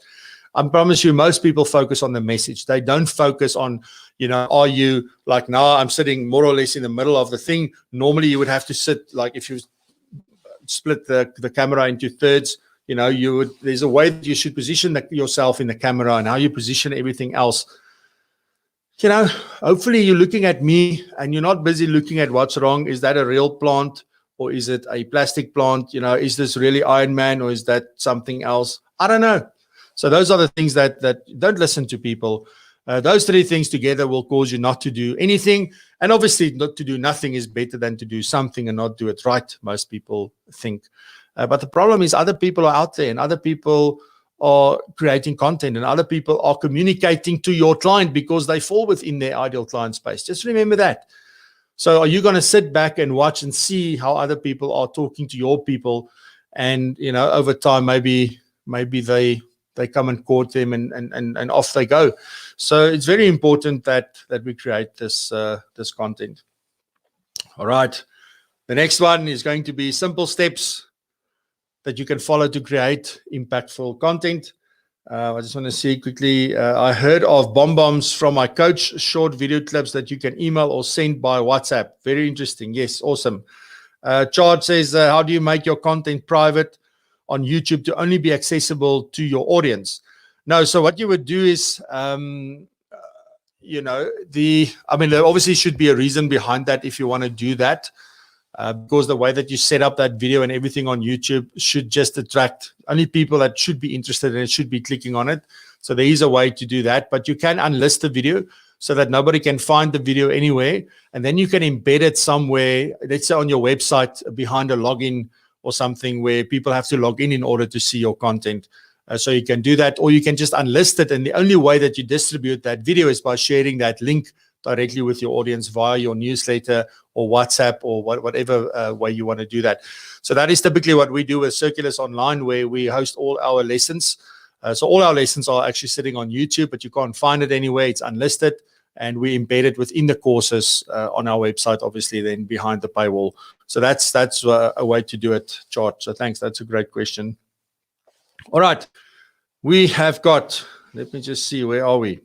I promise you, most people focus on the message. They don't focus on, are you like, now I'm sitting more or less in the middle of the thing. Normally you would have to sit, like if you split the camera into thirds, there's a way that you should position yourself in the camera, and how you position everything else. Hopefully you're looking at me and you're not busy looking at what's wrong. Is that a real plant, or is it a plastic plant? Is this really Iron Man, or is that something else? I don't know. So those are the things that don't listen to people. Those three things together will cause you not to do anything. And obviously not to do nothing is better than to do something and not do it right, most people think. But the problem is other people are out there, and other people are creating content, and other people are communicating to your client because they fall within their ideal client space. Just remember that. So are you going to sit back and watch and see how other people are talking to your people? And, over time, maybe they come and court them and off they go. So it's very important that we create this content. All right. The next one is going to be simple steps that you can follow to create impactful content. I just want to see quickly. I heard of bombs from my coach, short video clips that you can email or send by WhatsApp. Very interesting. Yes, awesome. Chart says, how do you make your content private on YouTube to only be accessible to your audience? No, so what you would do is, there obviously should be a reason behind that if you want to do that, because the way that you set up that video and everything on YouTube should just attract only people that should be interested in it, should be clicking on it. So there is a way to do that, but you can unlist the video so that nobody can find the video anywhere, and then you can embed it somewhere, let's say on your website behind a login or something where people have to log in order to see your content. So you can do that, or you can just unlist it. And the only way that you distribute that video is by sharing that link directly with your audience via your newsletter or WhatsApp or whatever way you want to do that. So that is typically what we do with Circulus Online, where we host all our lessons. So all our lessons are actually sitting on YouTube, but you can't find it anywhere. It's unlisted, and we embed it within the courses on our website, obviously, then behind the paywall. So that's a way to do it, Chart. So thanks. That's a great question. All right. We have got, let me just see, where are we?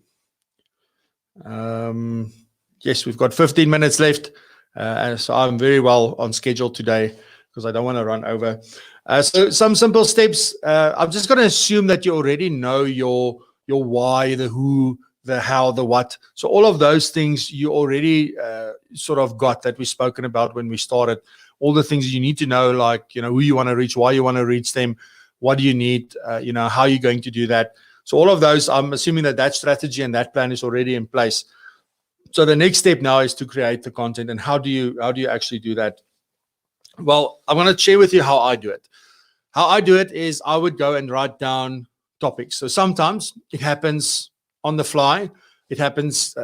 Yes, we've got 15 minutes left. So I'm very well on schedule today because I don't want to run over. So some simple steps. I'm just going to assume that you already know your why, the who, the how, the what. So all of those things you already sort of got that we've spoken about when we started. All the things you need to know, like, who you want to reach, why you want to reach them, what do you need, how you're going to do that. So all of those, I'm assuming that strategy and that plan is already in place. So the next step now is to create the content. And how do you actually do that? Well, I'm going to share with you how I do it. How I do it is I would go and write down topics. So sometimes it happens on the fly. It happens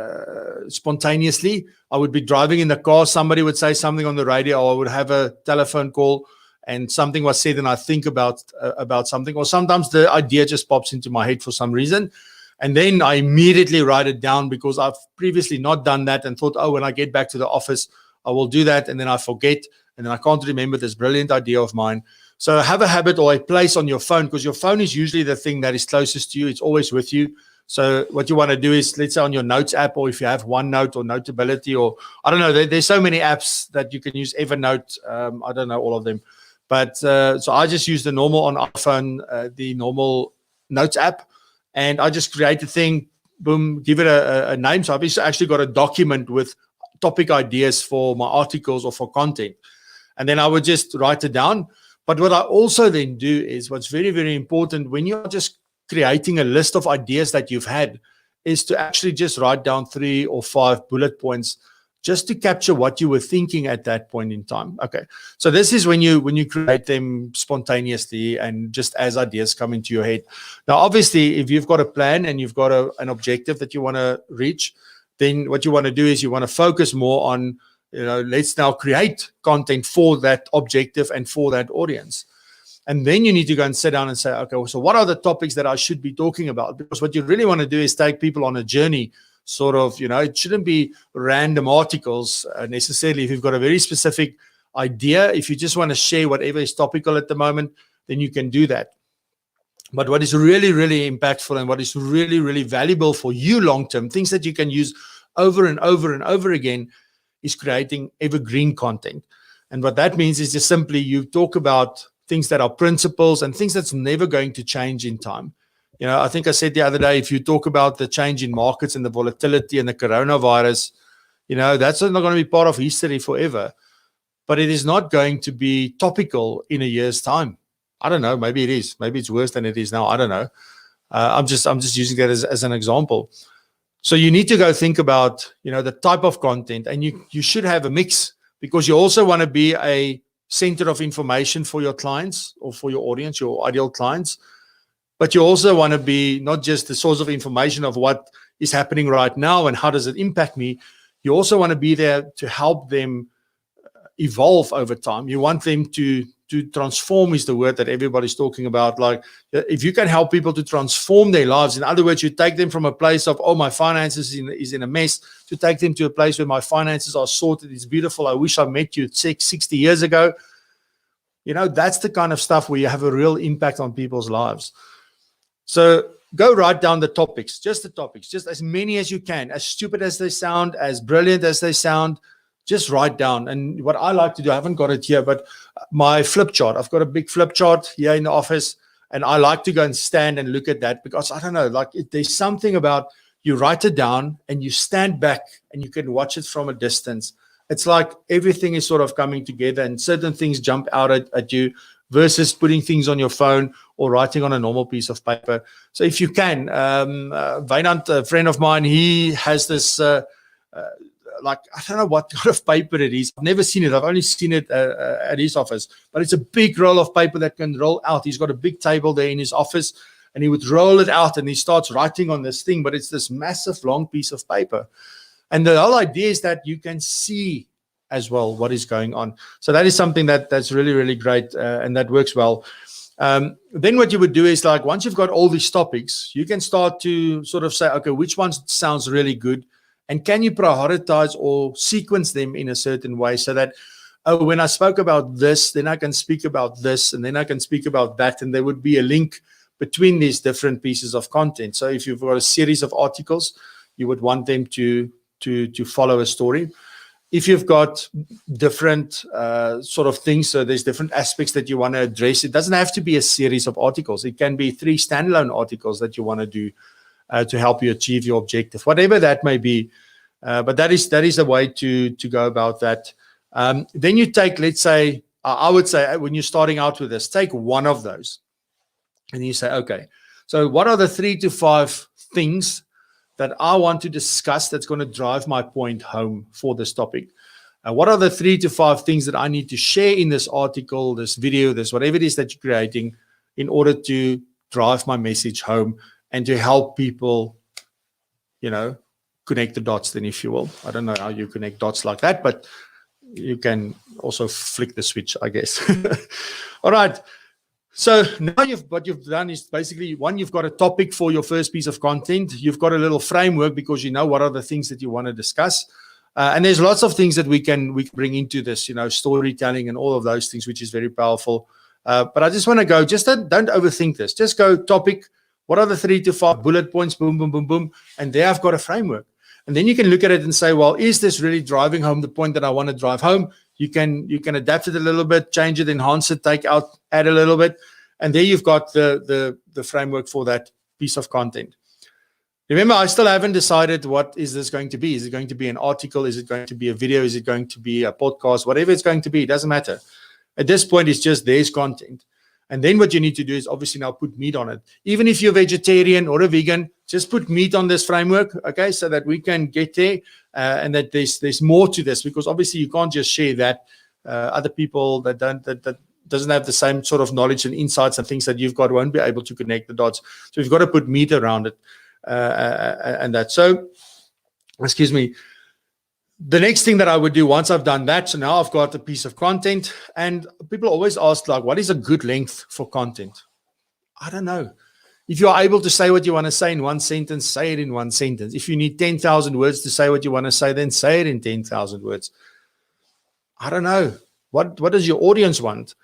spontaneously. I would be driving in the car. Somebody would say something on the radio, or I would have a telephone call and something was said and I think about something. Or sometimes the idea just pops into my head for some reason. And then I immediately write it down because I've previously not done that and thought, when I get back to the office, I will do that. And then I forget. And then I can't remember this brilliant idea of mine. So have a habit or a place on your phone, because your phone is usually the thing that is closest to you. It's always with you. So what you want to do is, let's say on your notes app, or if you have OneNote or Notability, or I don't know, there's so many apps that you can use. Evernote, I don't know all of them. But so I just use the normal on iPhone, the normal notes app. And I just create a thing, boom, give it a name. So I've actually got a document with topic ideas for my articles or for content. And then I would just write it down. But what I also then do is, what's very, very important when you're just creating a list of ideas that you've had, is to actually just write down 3 or 5 bullet points just to capture what you were thinking at that point in time. Okay. So this is when you create them spontaneously and just as ideas come into your head. Now, obviously, if you've got a plan and you've got an objective that you want to reach, then what you want to do is you want to focus more on, let's now create content for that objective and for that audience. And then you need to go and sit down and say, okay, so what are the topics that I should be talking about? Because what you really want to do is take people on a journey, sort of, it shouldn't be random articles necessarily. If you've got a very specific idea, if you just want to share whatever is topical at the moment, then you can do that. But what is really, really impactful and what is really, really valuable for you long-term, things that you can use over and over and over again, is creating evergreen content. And what that means is just simply you talk about things that are principles and things that's never going to change in time. I think I said the other day, if you talk about the change in markets and the volatility and the coronavirus, that's not going to be part of history forever. But it is not going to be topical in a year's time. I don't know. Maybe it is. Maybe it's worse than it is now. I don't know. I'm just using that as an example. So you need to go think about, the type of content, and you should have a mix, because you also want to be a center of information for your clients or for your audience, your ideal clients. But you also want to be not just the source of information of what is happening right now and how does it impact me. You also want to be there to help them evolve over time. You want them to transform, is the word that everybody's talking about. Like, if you can help people to transform their lives, in other words, you take them from a place of, my finances is in a mess, to take them to a place where my finances are sorted, it's beautiful, I wish I met you 60 years ago. That's the kind of stuff where you have a real impact on people's lives. So go write down the topics, just as many as you can, as stupid as they sound, as brilliant as they sound. Just write down. And what I like to do, I haven't got it here, but my flip chart, I've got a big flip chart here in the office, and I like to go and stand and look at that, because I don't know, there's something about, you write it down and you stand back and you can watch it from a distance. It's like everything is sort of coming together and certain things jump out at you, versus putting things on your phone or writing on a normal piece of paper. So if you can, Wynand, a friend of mine, he has this, I don't know what kind of paper it is. I've never seen it. I've only seen it at his office. But it's a big roll of paper that can roll out. He's got a big table there in his office, and he would roll it out and he starts writing on this thing. But it's this massive, long piece of paper. And the whole idea is that you can see as well what is going on. So that is something that's really, really great, and that works well. Then what you would do is, like, once you've got all these topics, you can start to sort of say, okay, which one sounds really good? And can you prioritize or sequence them in a certain way so that, when I spoke about this, then I can speak about this, and then I can speak about that, and there would be a link between these different pieces of content. So if you've got a series of articles, you would want them to follow a story. If you've got different sort of things, so there's different aspects that you want to address, it doesn't have to be a series of articles. It can be 3 standalone articles that you want to do. to help you achieve your objective, whatever that may be. But that is a way to go about that. Then you take, let's say, I would say when you're starting out with this, take one of those. And you say, okay, so what are the 3 to 5 things that I want to discuss that's going to drive my point home for this topic? What are the 3 to 5 things that I need to share in this article, this video, this whatever it is that you're creating in order to drive my message home and to help people, connect the dots then, if you will. I don't know how you connect dots like that, but you can also flick the switch, I guess. All right. So now what you've done is basically, one, you've got a topic for your first piece of content. You've got a little framework because you know what are the things that you want to discuss. And there's lots of things that we can bring into this, storytelling and all of those things, which is very powerful. But I just want to go, just don't overthink this. Just go topic. What are the 3 to 5 bullet points? Boom, boom, boom, boom. And there I've got a framework. And then you can look at it and say, well, is this really driving home the point that I want to drive home? You can adapt it a little bit, change it, enhance it, take out, add a little bit. And there you've got the framework for that piece of content. Remember, I still haven't decided what is this going to be. Is it going to be an article? Is it going to be a video? Is it going to be a podcast? Whatever it's going to be, it doesn't matter. At this point, it's just there's content. And then what you need to do is obviously now put meat on it. Even if you're vegetarian or a vegan, just put meat on this framework, okay, so that we can get there and that there's more to this, because obviously you can't just share that. Other people that doesn't have the same sort of knowledge and insights and things that you've got won't be able to connect the dots. So we've got to put meat around it and that. So, excuse me. The next thing that I would do once I've done that, so now I've got a piece of content, and people always ask, like, what is a good length for content? I don't know. If you are able to say what you want to say in one sentence, say it in one sentence. If you need 10,000 words to say what you want to say, then say it in 10,000 words. I don't know. What does your audience want?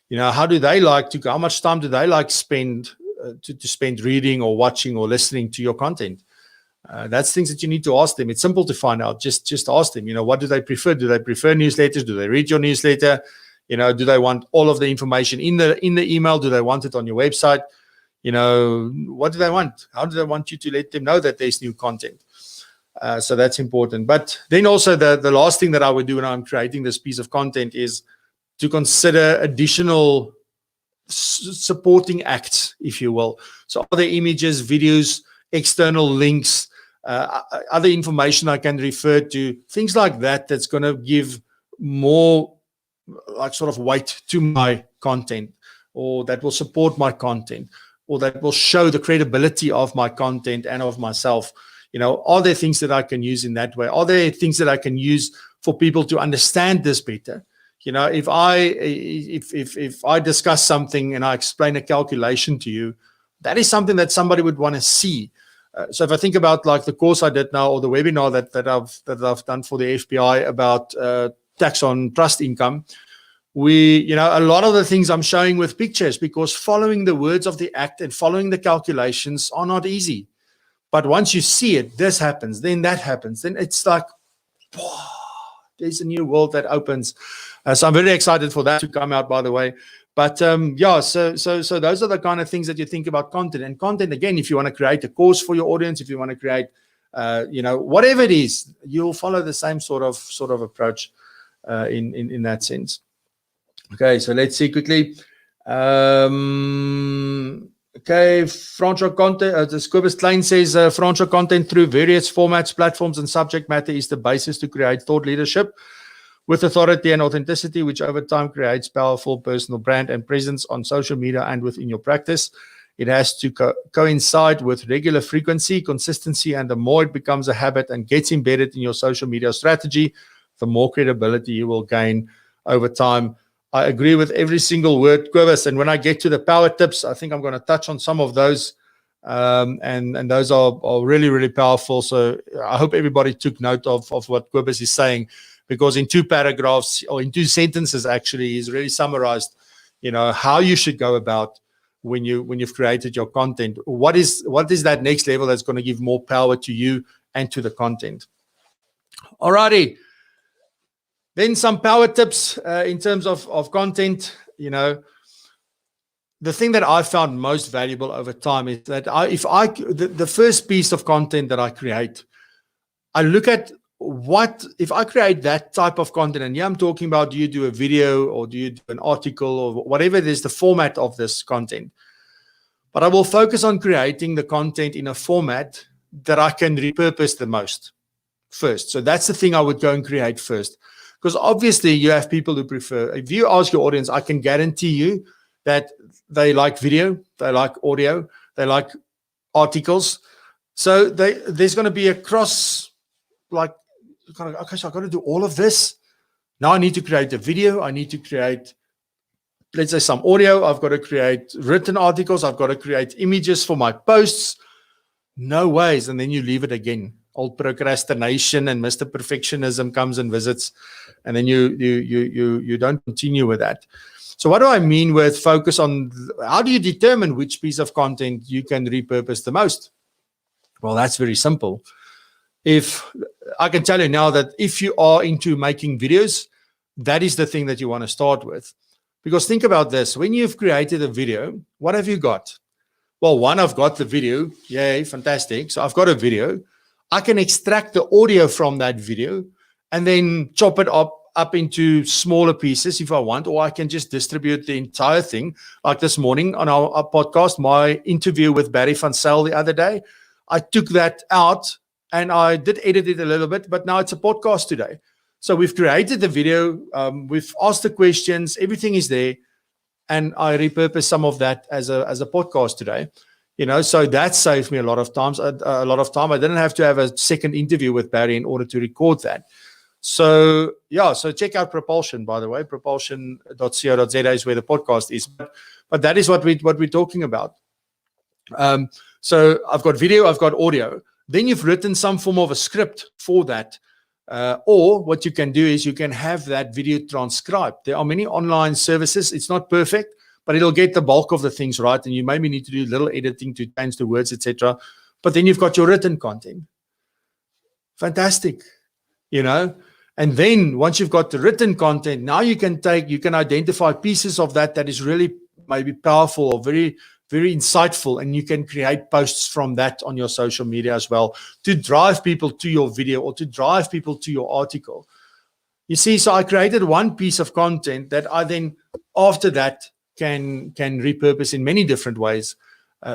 How do they like to go? How much time do they like spend to spend reading or watching or listening to your content? That's things that you need to ask them. It's simple to find out. Just ask them, what do they prefer? Do they prefer newsletters? Do they read your newsletter? Do they want all of the information in the email? Do they want it on your website? What do they want? How do they want you to let them know that there's new content? So that's important. But then also the last thing that I would do when I'm creating this piece of content is to consider additional supporting acts, if you will. So other images, videos, external links, other information I can refer to, things like that, that's going to give more like sort of weight to my content, or that will support my content, or that will show the credibility of my content and of myself. Are there things that I can use in that way? Are there things that I can use for people to understand this better? If I discuss something and I explain a calculation to you, that is something that somebody would want to see. So if I think about like the course I did now, or the webinar that I've done for the FBI about tax on trust income, a lot of the things I'm showing with pictures, because following the words of the act and following the calculations are not easy. But once you see it, this happens, then that happens, then it's like, wow, there's a new world that opens. So I'm very excited for that to come out, by the way. But so those are the kind of things that you think about content. And content, again, if you want to create a course for your audience, if you want to create, whatever it is, you'll follow the same sort of approach in that sense. Okay, so let's see quickly. Okay, Franco content. Scobus Klein says Franco content through various formats, platforms, and subject matter is the basis to create thought leadership with authority and authenticity, which over time creates powerful personal brand and presence on social media and within your practice. It has to coincide with regular frequency, consistency, and the more it becomes a habit and gets embedded in your social media strategy, the more credibility you will gain over time. I agree with every single word, Quivers. And when I get to the power tips, I think I'm going to touch on some of those. And those are really, really powerful. So I hope everybody took note of what Quivers is saying, because in 2 paragraphs, or in 2 sentences, actually, he's really summarized, how you should go about when you've created your content. What is that next level that's going to give more power to you and to the content? Alrighty. Then some power tips in terms of content. the thing that I found most valuable over time is that the first piece of content that I create, I look at if I create that type of content, and I'm talking about, do you do a video or do you do an article or whatever it is, the format of this content. But I will focus on creating the content in a format that I can repurpose the most first. So that's the thing I would go and create first. Because obviously you have people who prefer, if you ask your audience, I can guarantee you that they like video, they like audio, they like articles. So there's going to be a cross, like, okay, so I've got to do all of this. Now I need to create a video. I need to create, let's say, some audio. I've got to create written articles. I've got to create images for my posts. No ways. And then you leave it again. Old procrastination and Mr. Perfectionism comes and visits, and then you don't continue with that. So what do I mean with focus on? How do you determine which piece of content you can repurpose the most? Well, that's very simple. If I can tell you now that if you are into making videos, that is the thing that you want to start with. Because think about this. When you've created a video, what have you got? Well, one, I've got the video. Yay, fantastic. So I've got a video. I can extract the audio from that video and then chop it up into smaller pieces if I want, or I can just distribute the entire thing. Like this morning on our podcast, my interview with Barry van Zyl the other day, I took that out and I did edit it a little bit, but now it's a podcast today. So we've created the video, we've asked the questions, everything is there, and I repurpose some of that as a podcast today. So that saved me a lot of time. I didn't have to have a second interview with Barry in order to record that. So so check out Propulsion, by the way. Propulsion.co.za is where the podcast is. But that is what we're talking about. So I've got video, I've got audio. Then you've written some form of a script for that. Or what you can do is you can have that video transcribed. There are many online services. It's not perfect, but it'll get the bulk of the things right. And you maybe need to do a little editing to change the words, etc. But then you've got your written content. Fantastic. And then once you've got the written content, now you can identify pieces of that is really maybe powerful or very, very insightful. And you can create posts from that on your social media as well to drive people to your video or to drive people to your article. You see, so I created one piece of content that I then, after that, can repurpose in many different ways.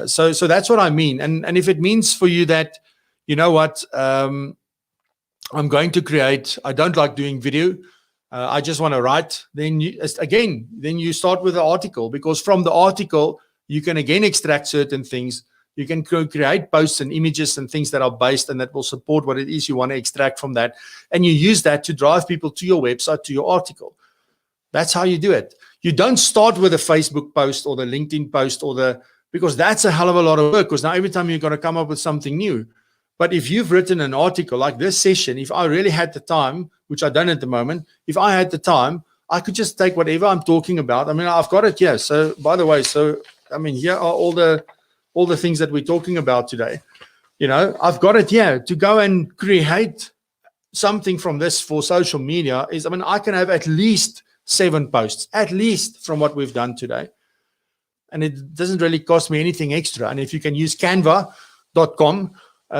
So that's what I mean. And if it means for you that, I'm going to create, I don't like doing video, I just want to write, then you start with the article, because from the article, you can again extract certain things. You can create posts and images and things that are based and that will support what it is you want to extract from that. And you use that to drive people to your website, to your article. That's how you do it. You don't start with a Facebook post or the LinkedIn post because that's a hell of a lot of work, because now every time you're going to come up with something new. But if you've written an article like this session, if I really had the time, which I don't at the moment, if I had the time, I could just take whatever I'm talking about. I mean, I've got it here. So by the way, here are all the things that we're talking about today. I've got it here to go and create something from this for social media. I can have at least 7 posts, at least, from what we've done today. And it doesn't really cost me anything extra. And if you can use canva.com,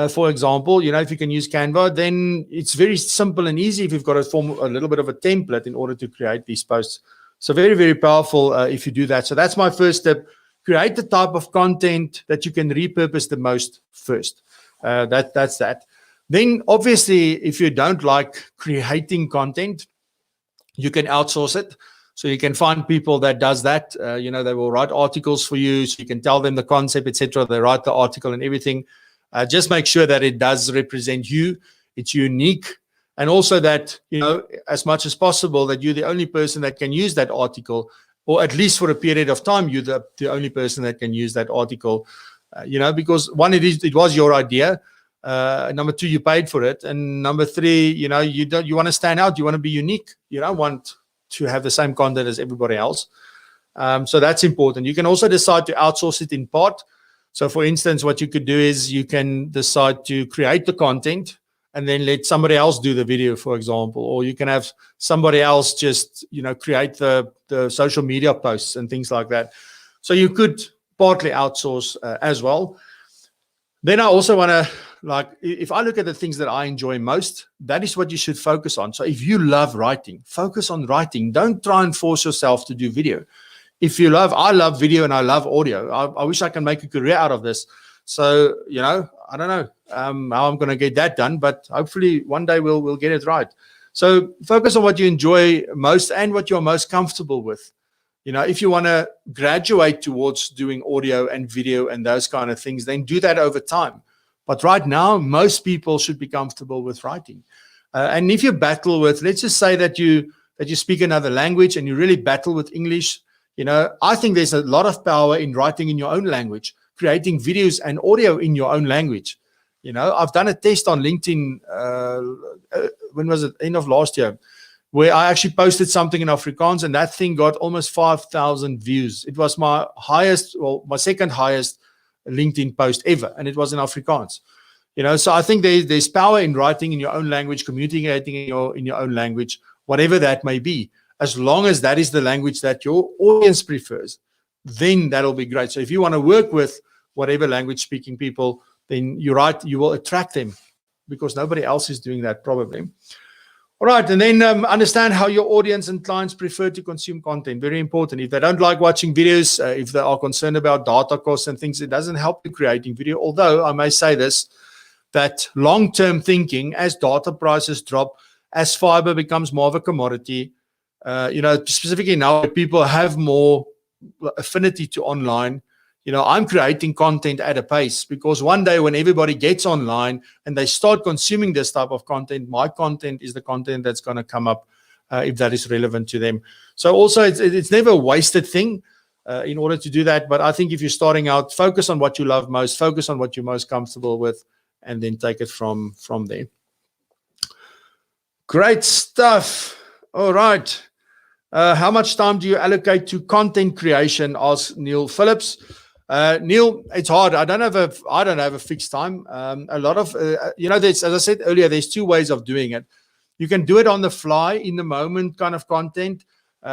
for example, if you can use Canva, then it's very simple and easy if you've got to form a little bit of a template in order to create these posts. So very, very powerful if you do that. So that's my first step. Create the type of content that you can repurpose the most first. That's that. Then, obviously, if you don't like creating content, you can outsource it. So you can find people that does that. They will write articles for you. So you can tell them the concept, etc. They write the article and everything. Just make sure that it does represent you. It's unique. And also that, as much as possible, that you're the only person that can use that article, or at least for a period of time, you're the only person that can use that article, because one, it was your idea. Number 2, you paid for it. And number 3, you want to stand out. You want to be unique. You don't want to have the same content as everybody else. So that's important. You can also decide to outsource it in part. So for instance, what you could do is you can decide to create the content and then let somebody else do the video, for example, or you can have somebody else just, create the social media posts and things like that. So you could partly outsource as well. Then I also want to, like, if I look at the things that I enjoy most, that is what you should focus on. So if you love writing, focus on writing. Don't try and force yourself to do video. If you love, I love video and I love audio. I wish I can make a career out of this. So, you know, I don't know how I'm going to get that done, but hopefully one day we'll get it right. So focus on what you enjoy most and what you're most comfortable with. You know, if you want to graduate towards doing audio and video and those kind of things, then do that over time. But right now, most people should be comfortable with writing. And if you battle with, let's just say that you speak another language and you really battle with English, you know, I think there's a lot of power in writing in your own language, creating videos and audio in your own language. You know, I've done a test on LinkedIn, when was it? End of last year, where I actually posted something in Afrikaans, and that thing got almost 5,000 views. It was my highest, well, my second highest LinkedIn post ever, and it was in Afrikaans. You know, so I think there's power in writing in your own language, communicating in your own language, whatever that may be. As long as that is the language that your audience prefers, then that'll be great. So if you want to work with whatever language speaking people, then you're right, you will attract them because nobody else is doing that probably. All right, and then understand how your audience and clients prefer to consume content. Very important. If they don't like watching videos, if they are concerned about data costs and things, it doesn't help you creating video. Although I may say this, that long-term thinking, as data prices drop, as fiber becomes more of a commodity, you know, specifically now people have more affinity to online. You know, I'm creating content at a pace because one day when everybody gets online and they start consuming this type of content, my content is the content that's going to come up if that is relevant to them. So also it's never a wasted thing in order to do that. But I think if you're starting out, focus on what you love most, focus on what you're most comfortable with, and then take it from there. Great stuff. All right. How much time do you allocate to content creation? Asked Neil Phillips. Neil, it's hard. I don't have a fixed time. A lot of, you know, there's, as I said earlier, there's two ways of doing it. You can do it on the fly, in the moment kind of content.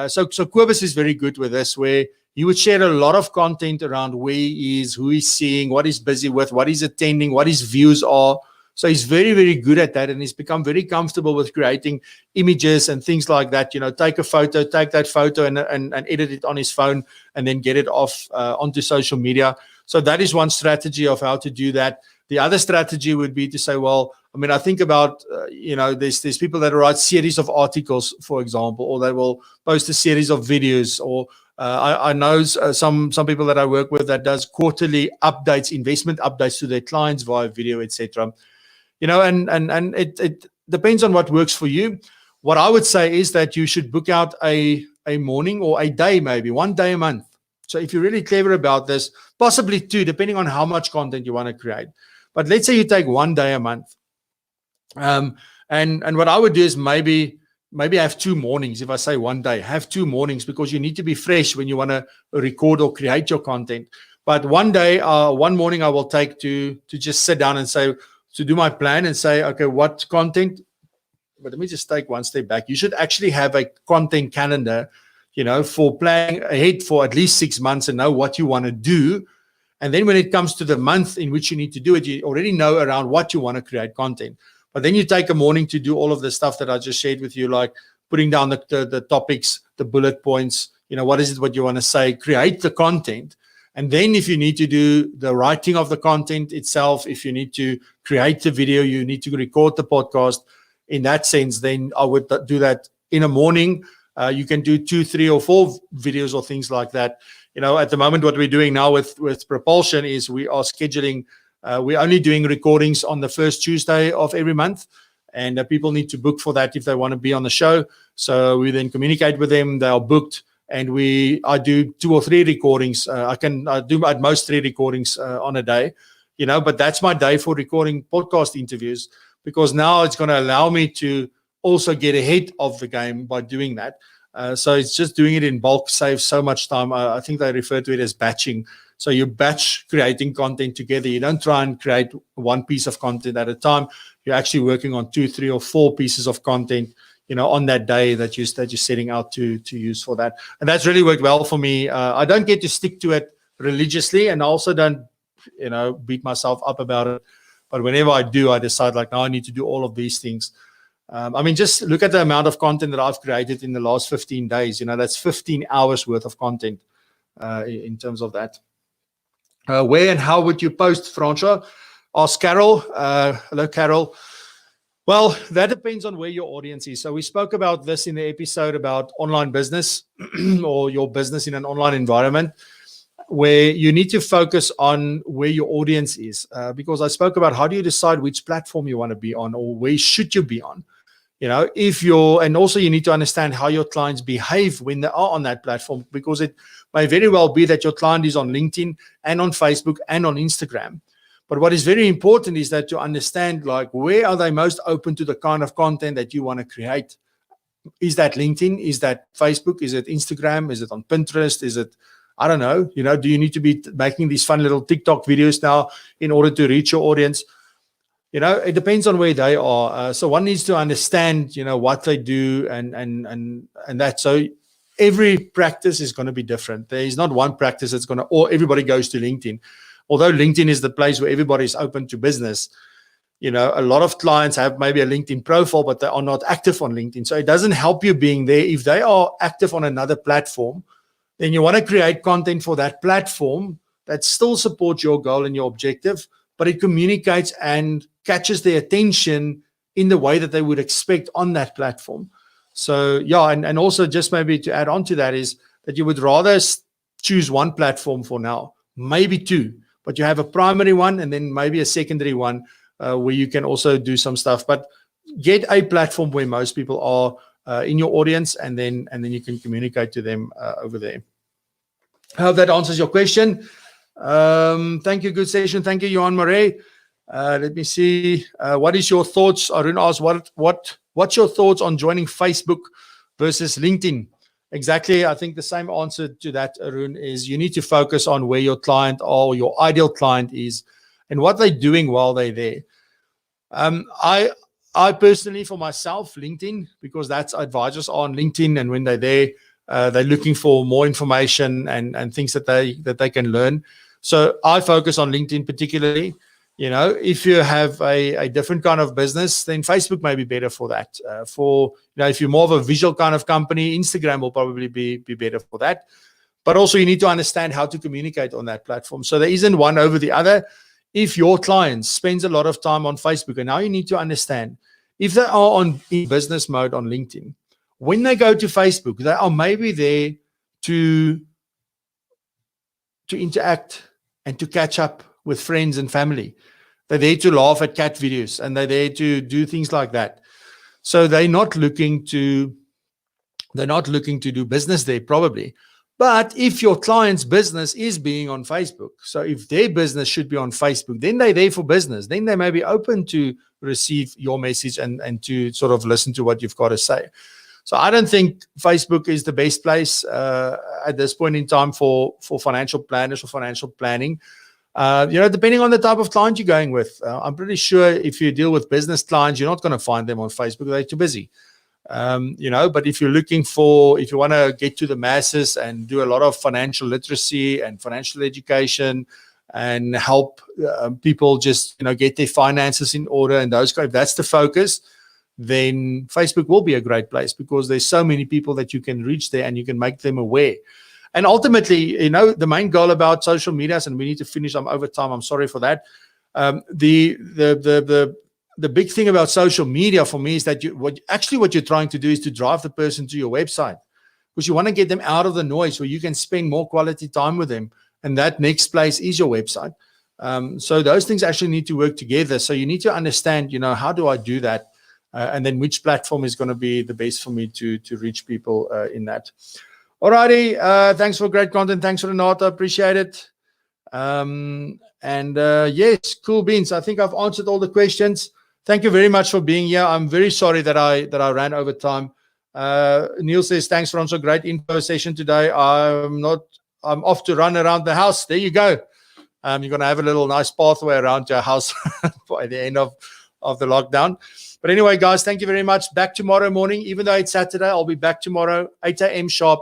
So Kobus is very good with this, where he would share a lot of content around where he is, who he's seeing, what he's busy with, what he's attending, what his views are. So he's very, very good at that, and he's become very comfortable with creating images and things like that. You know, take a photo, take that photo and edit it on his phone and then get it off onto social media. So that is one strategy of how to do that. The other strategy would be to say, well, I mean, I think about, you know, there's people that write series of articles, for example, or they will post a series of videos, or I know some people that I work with that does quarterly updates, investment updates to their clients via video, etc. You know, and it depends on what works for you. What I would say is that you should book out a morning or a day, maybe one day a month. So if you're really clever about this, possibly two, depending on how much content you want to create. But let's say you take one day a month. And what I would do is maybe have 2 mornings. If I say one day, have 2 mornings, because you need to be fresh when you want to record or create your content. But one day, one morning I will take to just sit down and say, to do my plan and say, okay, what content? But let me just take one step back. You should actually have a content calendar, you know, for planning ahead for at least 6 months and know what you want to do. And then when it comes to the month in which you need to do it, you already know around what you want to create content. But then you take a morning to do all of the stuff that I just shared with you, like putting down the topics, the bullet points, you know, what is it, what you want to say, create the content. And then if you need to do the writing of the content itself, if you need to create the video, you need to record the podcast, in that sense, then I would do that in a morning. You can do 2, 3, or 4 videos or things like that. You know, at the moment, what we're doing now with Propulsion is we are scheduling, we're only doing recordings on the first Tuesday of every month. And people need to book for that if they want to be on the show. So we then communicate with them, they are booked. And I do 2 or 3 recordings. I do at most 3 recordings on a day, you know, but that's my day for recording podcast interviews, because now it's going to allow me to also get ahead of the game by doing that. So it's just doing it in bulk saves so much time. I think they refer to it as batching. So you batch creating content together. You don't try and create one piece of content at a time. You're actually working on 2, 3, or 4 pieces of content, on that day that you're setting out to use for that. And that's really worked well for me. I don't get to stick to it religiously, and I also don't, beat myself up about it. But whenever I do, I decide like, now I need to do all of these things. Just look at the amount of content that I've created in the last 15 days. That's 15 hours worth of content in terms of that. Where and how would you post, Francois? Ask Carol. Hello, Carol. Well, that depends on where your audience is. So we spoke about this in the episode about online business or your business in an online environment, where you need to focus on where your audience is. Because I spoke about how do you decide which platform you want to be on, or where should you be on. And also you need to understand how your clients behave when they are on that platform, because it may very well be that your client is on LinkedIn and on Facebook and on Instagram. But what is very important is that to understand, like, where are they most open to the kind of content that you want to create? Is that LinkedIn? Is that Facebook? Is it Instagram? Is it on Pinterest? Is it, I don't know, do you need to be making these fun little TikTok videos now in order to reach your audience? It depends on where they are. So one needs to understand, what they do and that. So every practice is going to be different. There is not one practice that's going to, or everybody goes to LinkedIn. Although LinkedIn is the place where everybody is open to business, a lot of clients have maybe a LinkedIn profile, but they are not active on LinkedIn. So it doesn't help you being there. If they are active on another platform, then you want to create content for that platform that still supports your goal and your objective, but it communicates and catches their attention in the way that they would expect on that platform. So, yeah, and also just maybe to add on to that is that you would rather choose one platform for now, maybe two, but you have a primary one and then maybe a secondary one where you can also do some stuff. But get a platform where most people are in your audience, and then you can communicate to them over there. I hope that answers your question. Thank you. Good session. Thank you, Johan Marais. Let me see. What is your thoughts? Arun asked, what's your thoughts on joining Facebook versus LinkedIn? Exactly. I think the same answer to that, Arun, is you need to focus on where your client or your ideal client is and what they're doing while they're there. I personally, for myself, LinkedIn, because that's advisors on LinkedIn, and when they're there, they're looking for more information and things that they can learn. So I focus on LinkedIn particularly. If you have a different kind of business, then Facebook may be better for that. If you're more of a visual kind of company, Instagram will probably be better for that. But also you need to understand how to communicate on that platform. So there isn't one over the other. If your client spends a lot of time on Facebook, and now you need to understand, if they are in business mode on LinkedIn, when they go to Facebook, they are maybe there to interact and to catch up with friends and family. They're there to laugh at cat videos, and they're there to do things like that. So they're not looking to do business there probably. But if your client's business is being on Facebook, so if their business should be on Facebook, then they're there for business. Then they may be open to receive your message and to sort of listen to what you've got to say. So I don't think Facebook is the best place at this point in time for financial planners or financial planning. Depending on the type of client you're going with. I'm pretty sure if you deal with business clients, you're not going to find them on Facebook. They're too busy. But if you're if you want to get to the masses and do a lot of financial literacy and financial education and help people just, get their finances in order and if that's the focus, then Facebook will be a great place, because there's so many people that you can reach there and you can make them aware. And ultimately, the main goal about social media, and we need to finish. I'm over time. I'm sorry for that. The big thing about social media for me is that what you're trying to do is to drive the person to your website, because you want to get them out of the noise where you can spend more quality time with them. And that next place is your website. So those things actually need to work together. So you need to understand, how do I do that? And then which platform is going to be the best for me to reach people in that. Alrighty, thanks for great content. Thanks, Renata. Appreciate it. Yes, cool beans. I think I've answered all the questions. Thank you very much for being here. I'm very sorry that I ran over time. Neil says, thanks, Francois. Great info session today. I'm off to run around the house. There you go. You're going to have a little nice pathway around your house by the end of the lockdown. But anyway, guys, thank you very much. Back tomorrow morning, even though it's Saturday, I'll be back tomorrow, 8 a.m. sharp.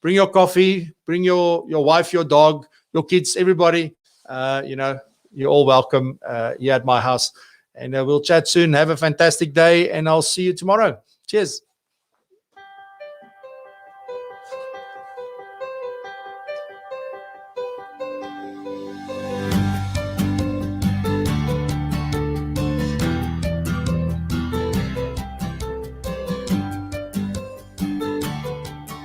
Bring your coffee, bring your wife, your dog, your kids, everybody. You're all welcome here at my house. And we'll chat soon. Have a fantastic day, and I'll see you tomorrow. Cheers.